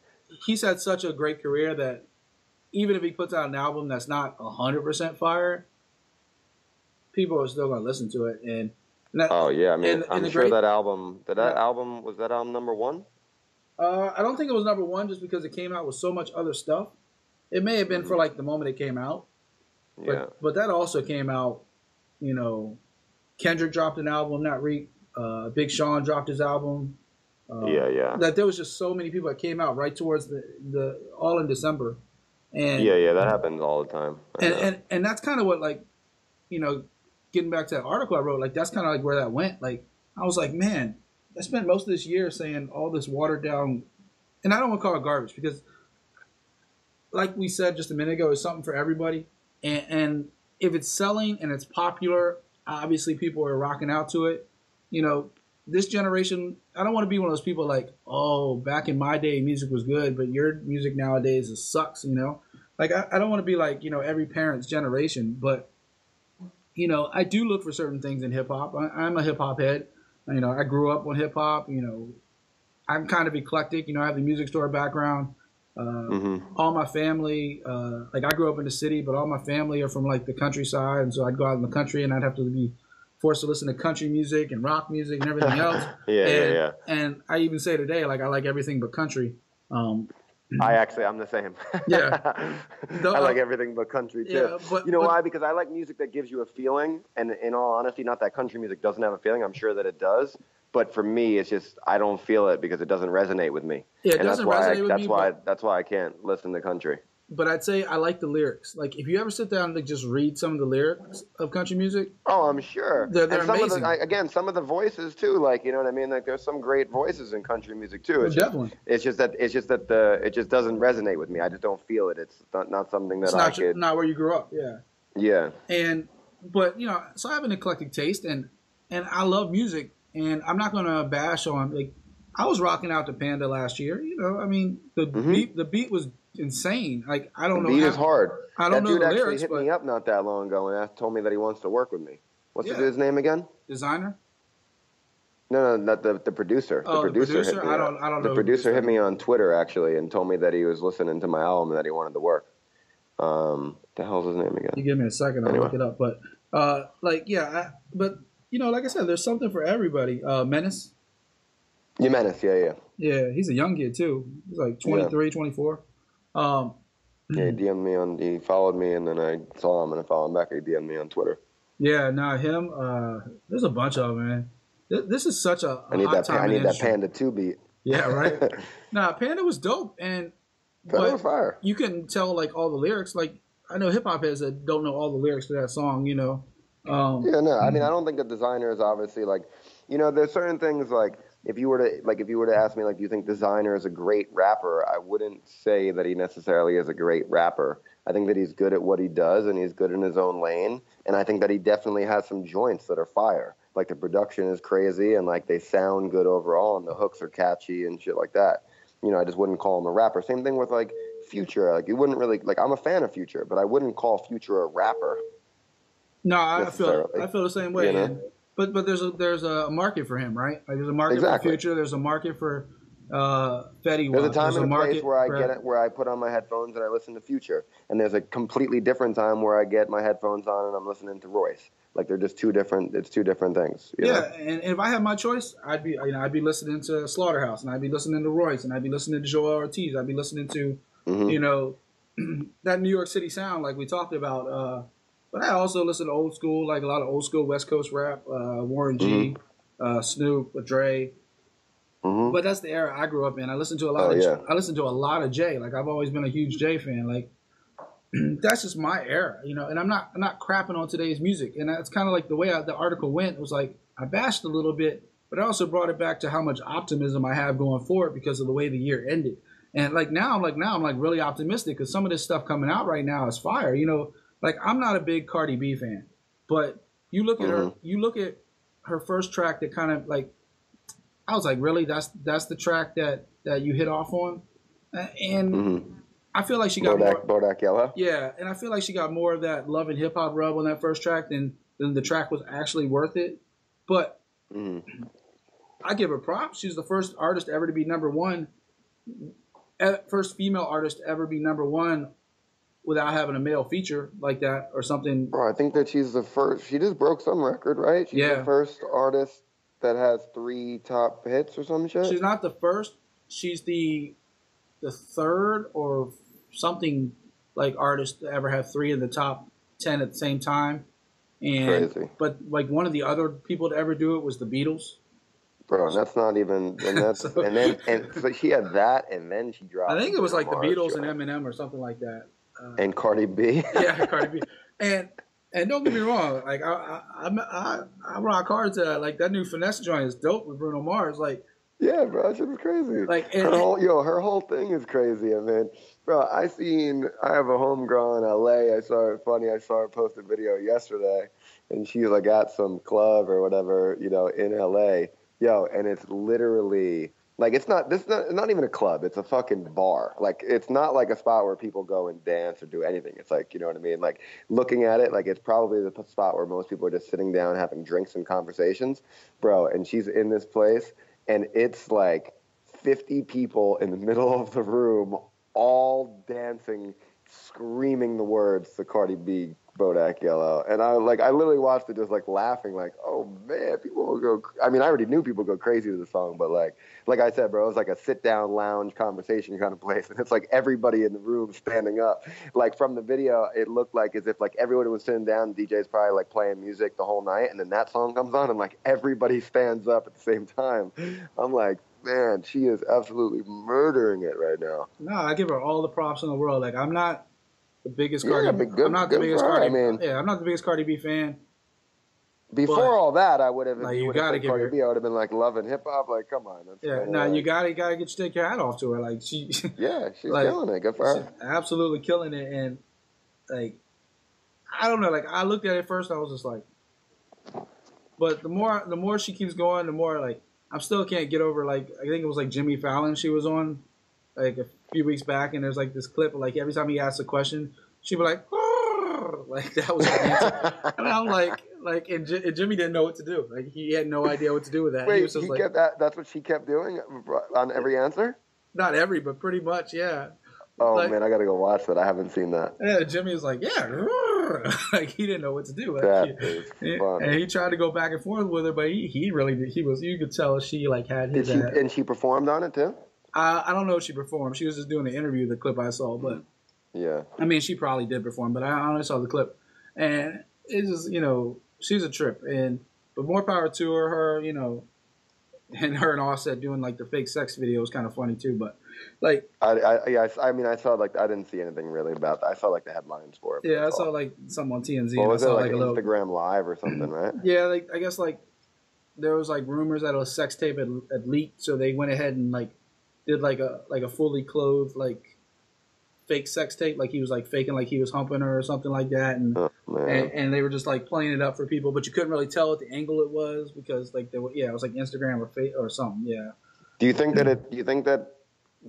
He's had such a great career that even if he puts out an album that's not 100% fire, people are still gonna listen to it. And I mean, I'm sure that album. Was that album number one? I don't think it was number one just because it came out with so much other stuff. It may have been for like the moment it came out. But that also came out, Kendrick dropped an album, not Reek. Big Sean dropped his album. That there was just so many people that came out right towards the all in December. And that happens all the time. And that's kind of what, like, getting back to that article I wrote, like that's kind of like where that went. Like I was like, man, I spent most of this year saying all this watered down, and I don't want to call it garbage because, like we said just a minute ago, it's something for everybody. And if it's selling and it's popular, obviously people are rocking out to it. This generation, I don't want to be one of those people like, oh, back in my day, music was good, but your music nowadays sucks. Like I don't want to be like every parent's generation, but I do look for certain things in hip hop. I'm a hip hop head. I grew up on hip hop. I'm kind of eclectic. I have the music store background. All my family, like I grew up in the city, but all my family are from like the countryside, and so I'd go out in the country and I'd have to be forced to listen to country music and rock music and everything else. And I even say today, like I like everything but country. I'm the same. I like everything but country too. Yeah, but why? Because I like music that gives you a feeling, and in all honesty, not that country music doesn't have a feeling. I'm sure that it does, but for me, it's just I don't feel it because it doesn't resonate with me. Yeah, it doesn't resonate with me. That's why I can't listen to country. But I'd say I like the lyrics. Like if you ever sit down and like, just read some of the lyrics of country music. Oh, I'm sure. They're amazing. Some of the voices too. Like, you know what I mean? Like there's some great voices in country music too. Definitely. It's just that it just doesn't resonate with me. I just don't feel it. It's not something that it's not where you grew up. Yeah. Yeah. But so I have an eclectic taste and I love music, and I'm not going to bash on like I was rocking out to Panda last year. I mean the beat was insane. Like I don't know. The beat is hard. I don't know the lyrics. That dude actually hit me up not that long ago and told me that he wants to work with me. What's his name again? Designer? No, not the producer. Oh, the producer hit me. I don't know. The producer hit me on Twitter actually and told me that he was listening to my album and that he wanted to work. The hell's his name again? You give me a second, I'll look it up. But like I said, there's something for everybody. Menace. Yeah, Menace. Yeah. Yeah, he's a young kid too. He's like 23, 24. He DM'd me he followed me, and then I saw him, and I followed him back. He DM'd me on Twitter. Yeah, him. There's a bunch of them, man. This is such a I need hot time. I need that Panda 2 beat. Yeah, right. Panda was dope, and Panda was fire. You couldn't tell like all the lyrics. Like I know hip hop heads that don't know all the lyrics to that song. I mean, I don't think a designer is obviously like, there's certain things like. If you were to ask me, like, do you think Designer is a great rapper? I wouldn't say that he necessarily is a great rapper. I think that he's good at what he does and he's good in his own lane. And I think that he definitely has some joints that are fire. Like the production is crazy and like they sound good overall and the hooks are catchy and shit like that. I just wouldn't call him a rapper. Same thing with like Future. Like you wouldn't really I'm a fan of Future, but I wouldn't call Future a rapper. No, I feel the same way. But there's a market for him, right? Like there's a market for Future. There's a market for Fetty There's a Wap. time There's a and a place market where I for get it, where I put on my headphones and I listen to Future, and there's a completely different time where I get my headphones on and I'm listening to Royce. Like they're just two different. It's two different things. You Yeah, know? and if I had my choice, I'd be listening to Slaughterhouse, and I'd be listening to Royce, and I'd be listening to Joel Ortiz. I'd be listening to, you know, that New York City sound like we talked about. But I also listen to old school, like a lot of old school West Coast rap, Warren G, Snoop, Dre. But that's the era I grew up in. I listened to a lot I listened to a lot of Jay. Like I've always been a huge Jay fan. Like that's just my era, you know. And I'm not crapping on today's music. And that's kind of like the way the article went. It was like I bashed a little bit, but I also brought it back to how much optimism I have going forward because of the way the year ended. And now I'm really optimistic because some of this stuff coming out right now is fire. You know, like I'm not a big Cardi B fan, but you look at her first track that kind of like I was like, really? That's the track that you hit off on, and I feel like she got Bodak Yellow. Yeah, and I feel like she got more of that love and hip hop rub on that first track than the track was actually worth it. But I give her props. She's the first artist ever to be number one, first female artist to ever be number one without having a male feature like that or something. Bro, I think that she's the first. She just broke some record, right? She's the first artist that has 3 top hits or some shit. She's not the first. She's the third or something like artist to ever have 3 in the top 10 at the same time. And crazy. But like one of the other people to ever do it was the Beatles. Bro, that's not even, and that's, so she had that, and then she dropped. I think it was like the Beatles and Eminem or something like that. And Cardi B. Yeah, Cardi B. And don't get me wrong, like I rock hard to that. Like that new Finesse joint is dope with Bruno Mars. Like, yeah, bro, that shit is crazy. Like her whole thing is crazy. I mean, bro, I have a homegirl in LA. I saw her post a video yesterday, and she's like at some club or whatever, you know, in LA. Yo, and it's literally like it's not even a club. It's a fucking bar. Like it's not like a spot where people go and dance or do anything. It's like, you know what I mean? Like looking at it, like it's probably the spot where most people are just sitting down having drinks and conversations, bro. And she's in this place, and it's like 50 people in the middle of the room, all dancing, screaming the words to Cardi B, Bodak Yellow. And I literally watched it just like laughing, like, oh man, people will go. I mean, I already knew people go crazy to the song, but like I said, bro, it was like a sit down lounge conversation kind of place. And it's like everybody in the room standing up. Like from the video, it looked like as if like everyone was sitting down, the DJ's probably like playing music the whole night. And then that song comes on and like everybody stands up at the same time. I'm like, man, she is absolutely murdering it right now. No, I give her all the props in the world. Like I'm not the biggest Cardi. I'm not the biggest Cardi. I'm not the biggest Cardi B fan. Before all that, I would have. Like, you gotta give Cardi B. I would have been like loving hip hop. Like, come on. You gotta take your hat off to her. Like she's killing it. Good for her. Absolutely killing it. And like, I don't know. Like I looked at it first, I was just like, but the more she keeps going, the more like I still can't get over. Like I think it was like Jimmy Fallon she was on like a few weeks back, and there's like this clip of like every time he asks a question, she'd be like, "Arr!" Like that was her answer. And I'm like, and Jimmy didn't know what to do. Like he had no idea what to do with that. Wait, kept that? That's what she kept doing on every answer? Not every, but pretty much, yeah. Oh man, I gotta go watch that. I haven't seen that. Yeah, Jimmy was like, yeah, like he didn't know what to do. Like, that is fun. And he tried to go back and forth with her, but he really did. You could tell she like had his. And she performed on it too. I don't know if she performed. She was just doing the interview, the clip I saw, but yeah. I mean, she probably did perform, but I only saw the clip, and it's just she's a trip, but more power to her. And her and Offset doing like the fake sex video was kind of funny too, but like I mean I saw like I didn't see anything really about that. I saw like the headlines for it. Yeah, I saw like something on TMZ. Well, was it like Instagram Live or something, right? Yeah, like I guess like there was like rumors that a sex tape had leaked, so they went ahead and like did like a fully clothed like fake sex tape, like he was like faking like he was humping her or something like that, and they were just like playing it up for people, but you couldn't really tell what the angle it was because like it was like Instagram or something. Yeah. Do you think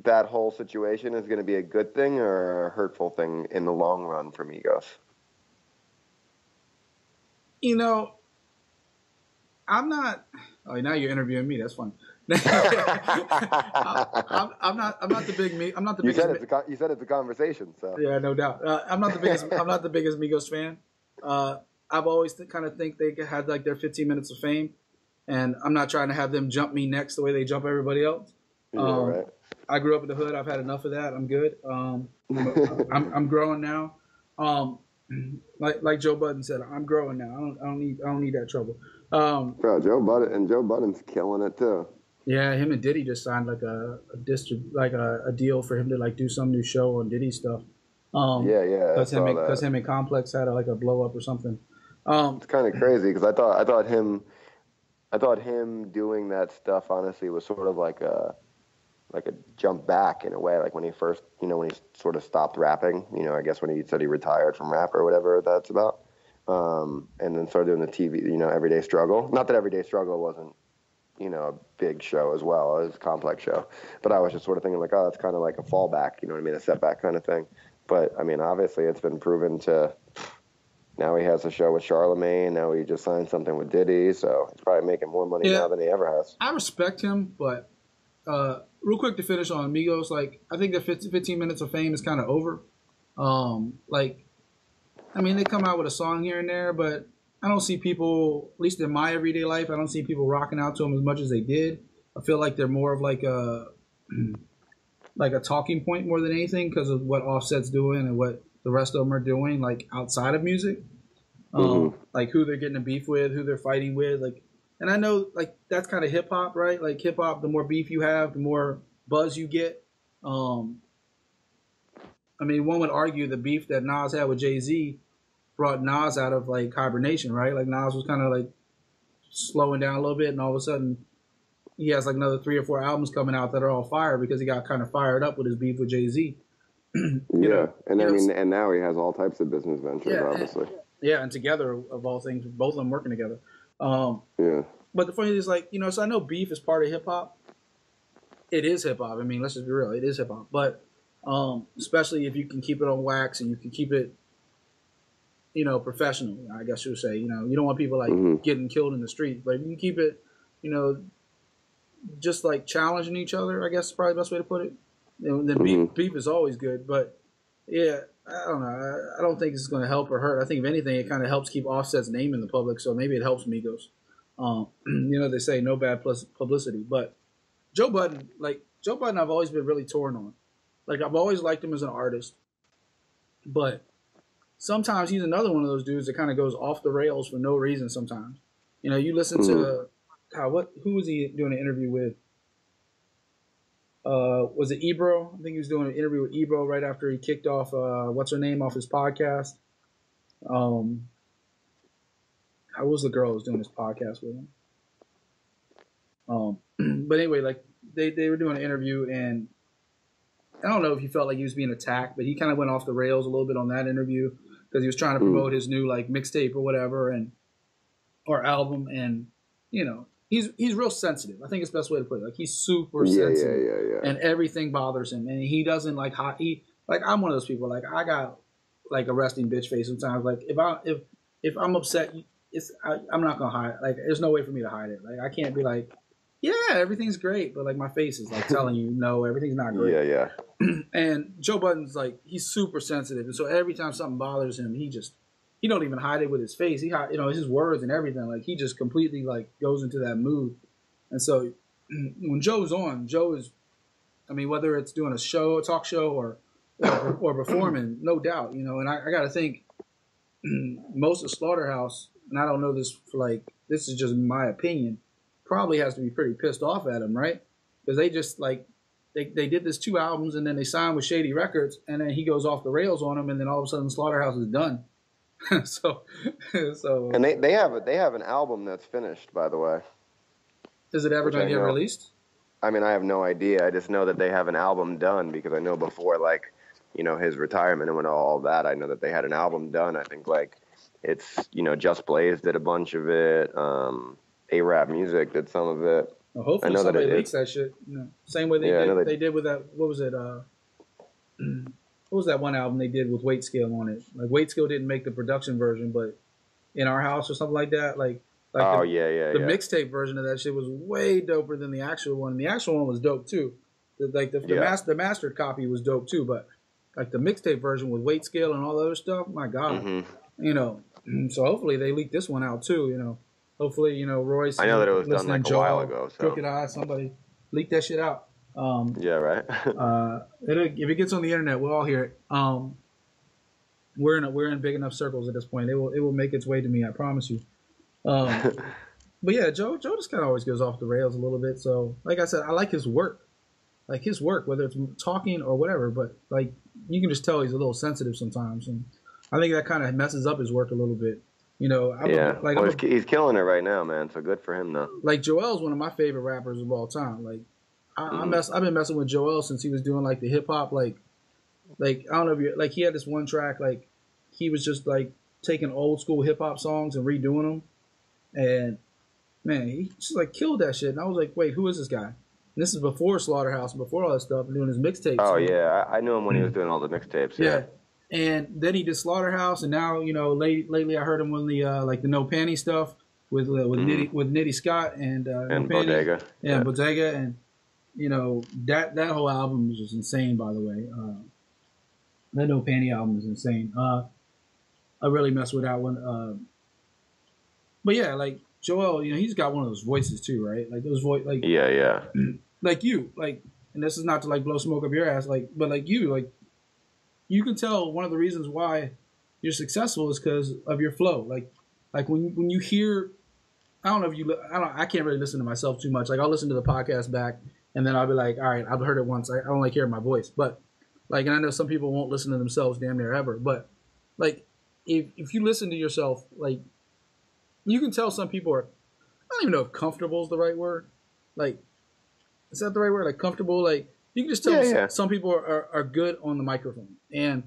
that whole situation is going to be a good thing or a hurtful thing in the long run for Migos? I'm not. Oh, now you're interviewing me. That's fun. I'm not. I'm not the big me. I'm not the You biggest. you said it's a conversation. So Yeah, no doubt. I'm not the biggest. I'm not the biggest Migos fan. I've always kind of think they had like their 15 minutes of fame, and I'm not trying to have them jump me next the way they jump everybody else. right. I grew up in the hood. I've had enough of that. I'm good. I'm growing now. Like Joe Budden said, I'm growing now. I don't need that trouble. Bro, Joe Budden's killing it too. Yeah, him and Diddy just signed like a deal for him to like do some new show on Diddy stuff. Because him and Complex had a blow up or something. It's kind of crazy because I thought him doing that stuff honestly was sort of like a jump back in a way, like when he first, when he sort of stopped rapping, I guess when he said he retired from rap or whatever that's about, and then started doing the TV, Everyday Struggle. Not that Everyday Struggle wasn't, a big show as well as a complex show, but I was just sort of thinking like, oh, it's kind of like a fallback, a setback kind of thing. But I mean, obviously it's been proven to. Now he has a show with Charlemagne. Now he just signed something with Diddy, so he's probably making more money now than he ever has. I respect him, but real quick to finish on Migos, like I think the 15 minutes of fame is kind of over. They come out with a song here and there, but I don't see people, at least in my everyday life, I don't see people rocking out to them as much as they did. I feel like they're more of like a talking point more than anything because of what Offset's doing and what the rest of them are doing, like outside of music, like who they're getting a beef with, who they're fighting with, like. And I know, like, that's kind of hip hop, right? Like hip hop, the more beef you have, the more buzz you get. One would argue the beef that Nas had with Jay-Z brought Nas out of like hibernation, right? Like Nas was kind of like slowing down a little bit, and all of a sudden he has like another 3 or 4 albums coming out that are all fire because he got kind of fired up with his beef with Jay-Z. And now he has all types of business ventures, obviously. And together, of all things, both of them working together. But the funny thing is, like, so I know beef is part of hip hop. It is hip hop. I mean, let's just be real. It is hip hop. But especially if you can keep it on wax and you can keep it, professional, I guess you would say. You don't want people like getting killed in the street, but you can keep it, just like challenging each other. I guess is probably the best way to put it. Then beef is always good, but yeah, I don't know. I don't think it's going to help or hurt. I think if anything, it kind of helps keep Offset's name in the public, so maybe it helps Migos. They say no bad publicity, but Joe Budden, I've always been really torn on. Like, I've always liked him as an artist, but sometimes he's another one of those dudes that kind of goes off the rails for no reason sometimes. You listen to, who was he doing an interview with? Was it Ebro? I think he was doing an interview with Ebro right after he kicked off, what's her name, off his podcast. How was the girl who was doing this podcast with him? But anyway, like they were doing an interview, and I don't know if he felt like he was being attacked, but he kind of went off the rails a little bit on that interview because he was trying to promote his new like mixtape or whatever or album, and he's real sensitive. I think it's the best way to put it. Like he's super sensitive, and everything bothers him, and he doesn't like I'm one of those people. Like I got like a resting bitch face sometimes. Like if I'm upset, I'm not gonna hide. Like there's no way for me to hide it. Like I can't be like, yeah, everything's great, but like my face is like telling you no, everything's not great. Yeah. And Joe Budden's like he's super sensitive, and so every time something bothers him, he don't even hide it with his face. He his words and everything. Like he just completely like goes into that mood. And so when Joe's on, Joe is, whether it's doing a talk show or performing, no doubt, And I got to think most of Slaughterhouse, and I don't know this this is just my opinion, probably has to be pretty pissed off at him, right? Because they just like they did this 2 albums and then they signed with Shady Records, and then he goes off the rails on them, and then all of a sudden Slaughterhouse is done. so and they have an album that's finished, by the way. Is it ever going to get released? I have no idea. I just know that they have an album done because I know before his retirement and all that, I know that they had an album done. I think it's Just Blaze did a bunch of it. A-Rap Music did some of it. Well, hopefully somebody leaks that shit. Same way they did with that. What was it? What was that one album they did with Weight Scale on it? Like Weight Scale didn't make the production version, but In Our House or something like that. Like Like oh yeah, the mixtape version of that shit was way doper than the actual one. And the actual one was dope too. The mastered copy was dope too, but like the mixtape version with weight scale and all the other stuff, my God. You know, so hopefully they leak this one out too, you know. Hopefully, you know, Royce, I know that it was done like a while ago. So. Crooked Eye, somebody leak that shit out. Yeah, right. If it gets on the internet, we'll all hear it. We're in big enough circles at this point. It will make its way to me, I promise you. But yeah, Joe just kind of always goes off the rails a little bit. So, like I said, I like his work. Like his work, whether it's talking or whatever, but like you can just tell he's a little sensitive sometimes, and I think that kind of messes up his work a little bit. You know, he's killing it right now, man. So good for him, though. Like Joel's one of my favorite rappers of all time. Like I've been messing with Joel since he was doing like the hip hop, like I don't know if you like he had this one track like he was just like taking old school hip hop songs and redoing them, and man, he just like killed that shit. And I was like, wait, who is this guy? And this is before Slaughterhouse, before all that stuff, and doing his mixtapes. Oh yeah, I knew him when he was doing all the mixtapes. Yeah. And then he did Slaughterhouse, and now you know lately I heard him on the like the No Panty stuff with Nitty Scott and Bodega. Yeah, Bodega, and you know that whole album is just insane. By the way, that No Panty album is insane. I really mess with that one. But yeah, like Joel, you know, he's got one of those voices too, right? Like those like yeah. Like you, like, and this is not to like blow smoke up your ass, like, but like you can tell one of the reasons why you're successful is because of your flow. Like when you hear, I can't really listen to myself too much. Like I'll listen to the podcast back and then I'll be like, all right, I've heard it once. I don't like hearing my voice, but like, and I know some people won't listen to themselves damn near ever, but like if you listen to yourself, like you can tell some people are, I don't even know if comfortable is the right word. Like, is that the right word? Like comfortable? Like you can just tell some people are good on the microphone. And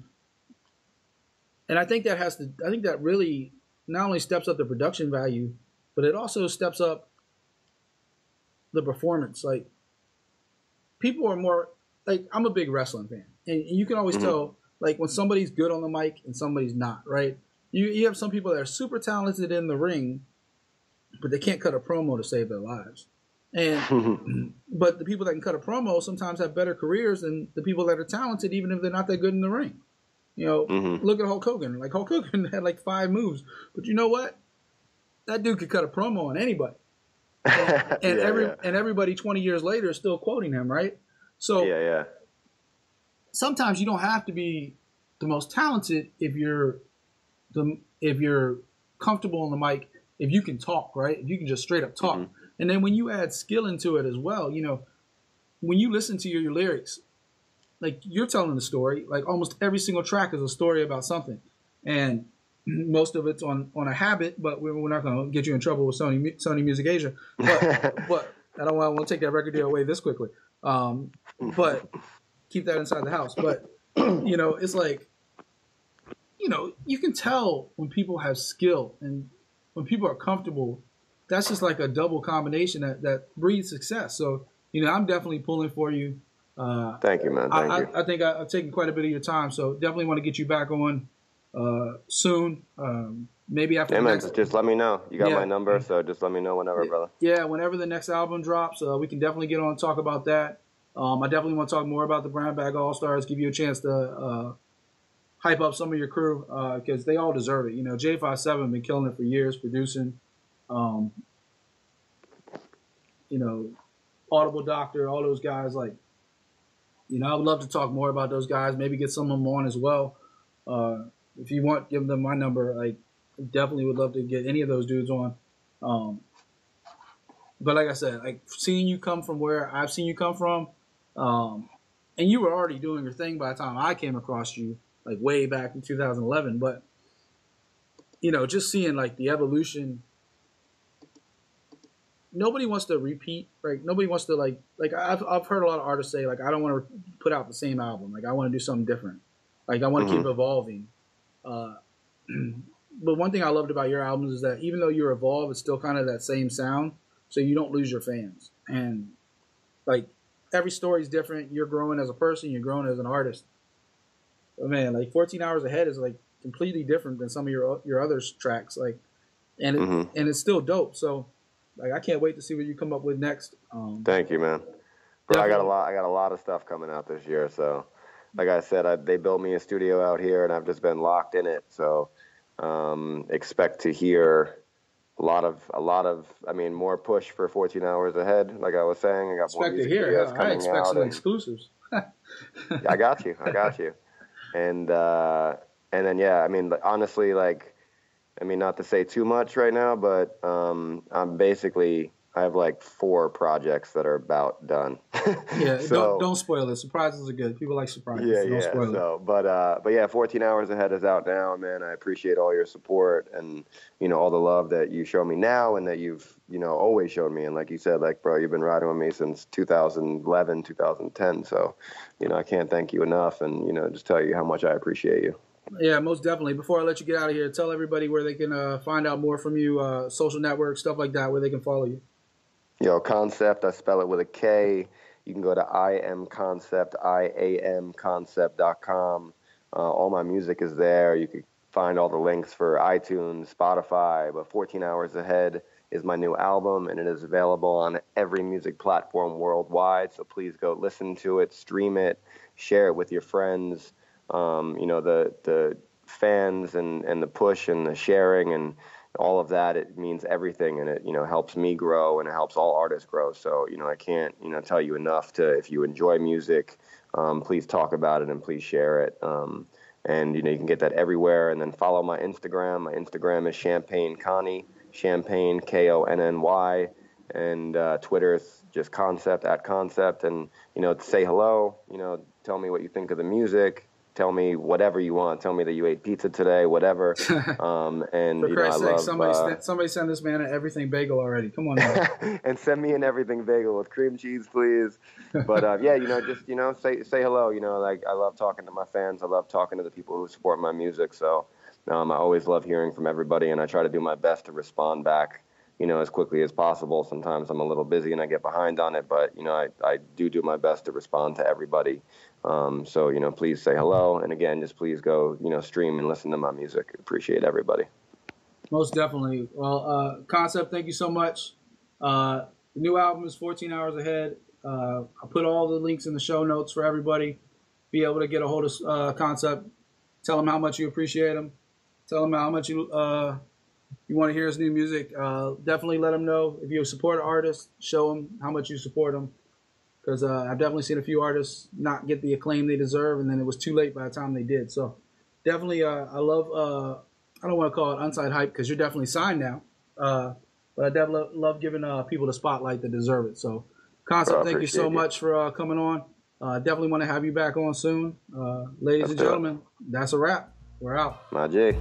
I think that really not only steps up the production value, but it also steps up the performance. Like people are more like, I'm a big wrestling fan, and you can always tell like when somebody's good on the mic and somebody's not, right? You have some people that are super talented in the ring, but they can't cut a promo to save their lives. And but the people that can cut a promo sometimes have better careers than the people that are talented, even if they're not that good in the ring. You know, look at Hulk Hogan. Like Hulk Hogan had like 5 moves, but you know what? That dude could cut a promo on anybody, and everybody 20 years later is still quoting him, right? So sometimes you don't have to be the most talented if you're comfortable on the mic, if you can talk, right? If you can just straight up talk. And then when you add skill into it as well, you know, when you listen to your lyrics, like you're telling the story, like almost every single track is a story about something. And most of it's on a habit, but we're not going to get you in trouble with Sony Music Asia. But I don't want to take that record deal away this quickly. But keep that inside the house. But, you know, it's like, you know, you can tell when people have skill and when people are comfortable. That's just like a double combination that breeds success. So, you know, I'm definitely pulling for you. Thank you, man. Thank you. I think I've taken quite a bit of your time, so definitely want to get you back on soon. Maybe after the next... just let me know. You got my number, so just let me know whenever, brother. Yeah, whenever the next album drops, we can definitely get on and talk about that. I definitely want to talk more about the Brown Bag All-Stars, give you a chance to hype up some of your crew, because they all deserve it. You know, J57 been killing it for years, producing. You know, Audible Doctor, all those guys, like, you know, I would love to talk more about those guys, maybe get some of them on as well. If you want, give them my number. Like, definitely would love to get any of those dudes on. But like I said, like seeing you come from where I've seen you come from, and you were already doing your thing by the time I came across you, like way back in 2011. But, you know, just seeing like the evolution. Nobody wants to repeat, right? Nobody wants to like I've heard a lot of artists say like I don't want to put out the same album. Like I want to do something different. Like I want to keep evolving. But one thing I loved about your albums is that even though you evolve, it's still kind of that same sound, so you don't lose your fans. And like every story is different. You're growing as a person. You're growing as an artist. But man, like 14 Hours Ahead is like completely different than some of your other tracks. Like, and and it's still dope. So like I can't wait to see what you come up with next. Thank you, man. Bro, I got a lot of stuff coming out this year. So, like I said, they built me a studio out here, and I've just been locked in it. So, expect to hear a lot of. I mean, more push for 14 hours ahead. Like I was saying, I got more music videos coming out. I expect some exclusives. I got you. And then yeah, I mean, honestly, like, I mean, not to say too much right now, but I have like 4 projects that are about done. Yeah, so, don't spoil it. Surprises are good. People like surprises. Yeah, don't spoil it. But yeah, 14 Hours Ahead is out now, man. I appreciate all your support and, you know, all the love that you show me now and that you've, you know, always showed me. And like you said, like, bro, you've been riding with me since 2011, 2010. So, you know, I can't thank you enough and, you know, just tell you how much I appreciate you. Yeah, most definitely. Before I let you get out of here, tell everybody where they can find out more from you, social networks, stuff like that, where they can follow you. Yo, Koncept, I spell it with a K. You can go to IamConcept, IamConcept.com. All my music is there. You can find all the links for iTunes, Spotify. But 14 Hours Ahead is my new album, and it is available on every music platform worldwide. So please go listen to it, stream it, share it with your friends. You know, the fans and the push and the sharing and all of that, it means everything, and it, you know, helps me grow and it helps all artists grow. So, you know, I can't, you know, tell you enough to, if you enjoy music, please talk about it and please share it. And, you know, you can get that everywhere. And then follow my Instagram. My Instagram is Champagne Konny, Champagne, Konny. And Twitter is just Koncept, @Koncept. And, you know, say hello, you know, tell me what you think of the music. Tell me whatever you want. Tell me that you ate pizza today, whatever. And you know, I love somebody send this man an everything bagel already. Come on now. And send me an everything bagel with cream cheese, please. But yeah, you know, just, you know, say hello. You know, like, I love talking to my fans. I love talking to the people who support my music. So I always love hearing from everybody, and I try to do my best to respond back, you know, as quickly as possible. Sometimes I'm a little busy and I get behind on it, but, you know, I do my best to respond to everybody. So, you know, please say hello. And again, just please go, you know, stream and listen to my music. Appreciate everybody. Most definitely. Well, Koncept, thank you so much. The new album is 14 Hours Ahead. I'll put all the links in the show notes for everybody. Be able to get a hold of Koncept. Tell him how much you appreciate him. Tell him how much you want to hear his new music. Definitely let him know. If you support an artist, show him how much you support him. Because I've definitely seen a few artists not get the acclaim they deserve, and then it was too late by the time they did. So definitely, I love, I don't want to call it Unsigned Hype because you're definitely signed now. But I definitely love giving people the spotlight that deserve it. So Koncept, thank you so much for coming on. Definitely want to have you back on soon. Ladies and gentlemen, that's a wrap. We're out. My J.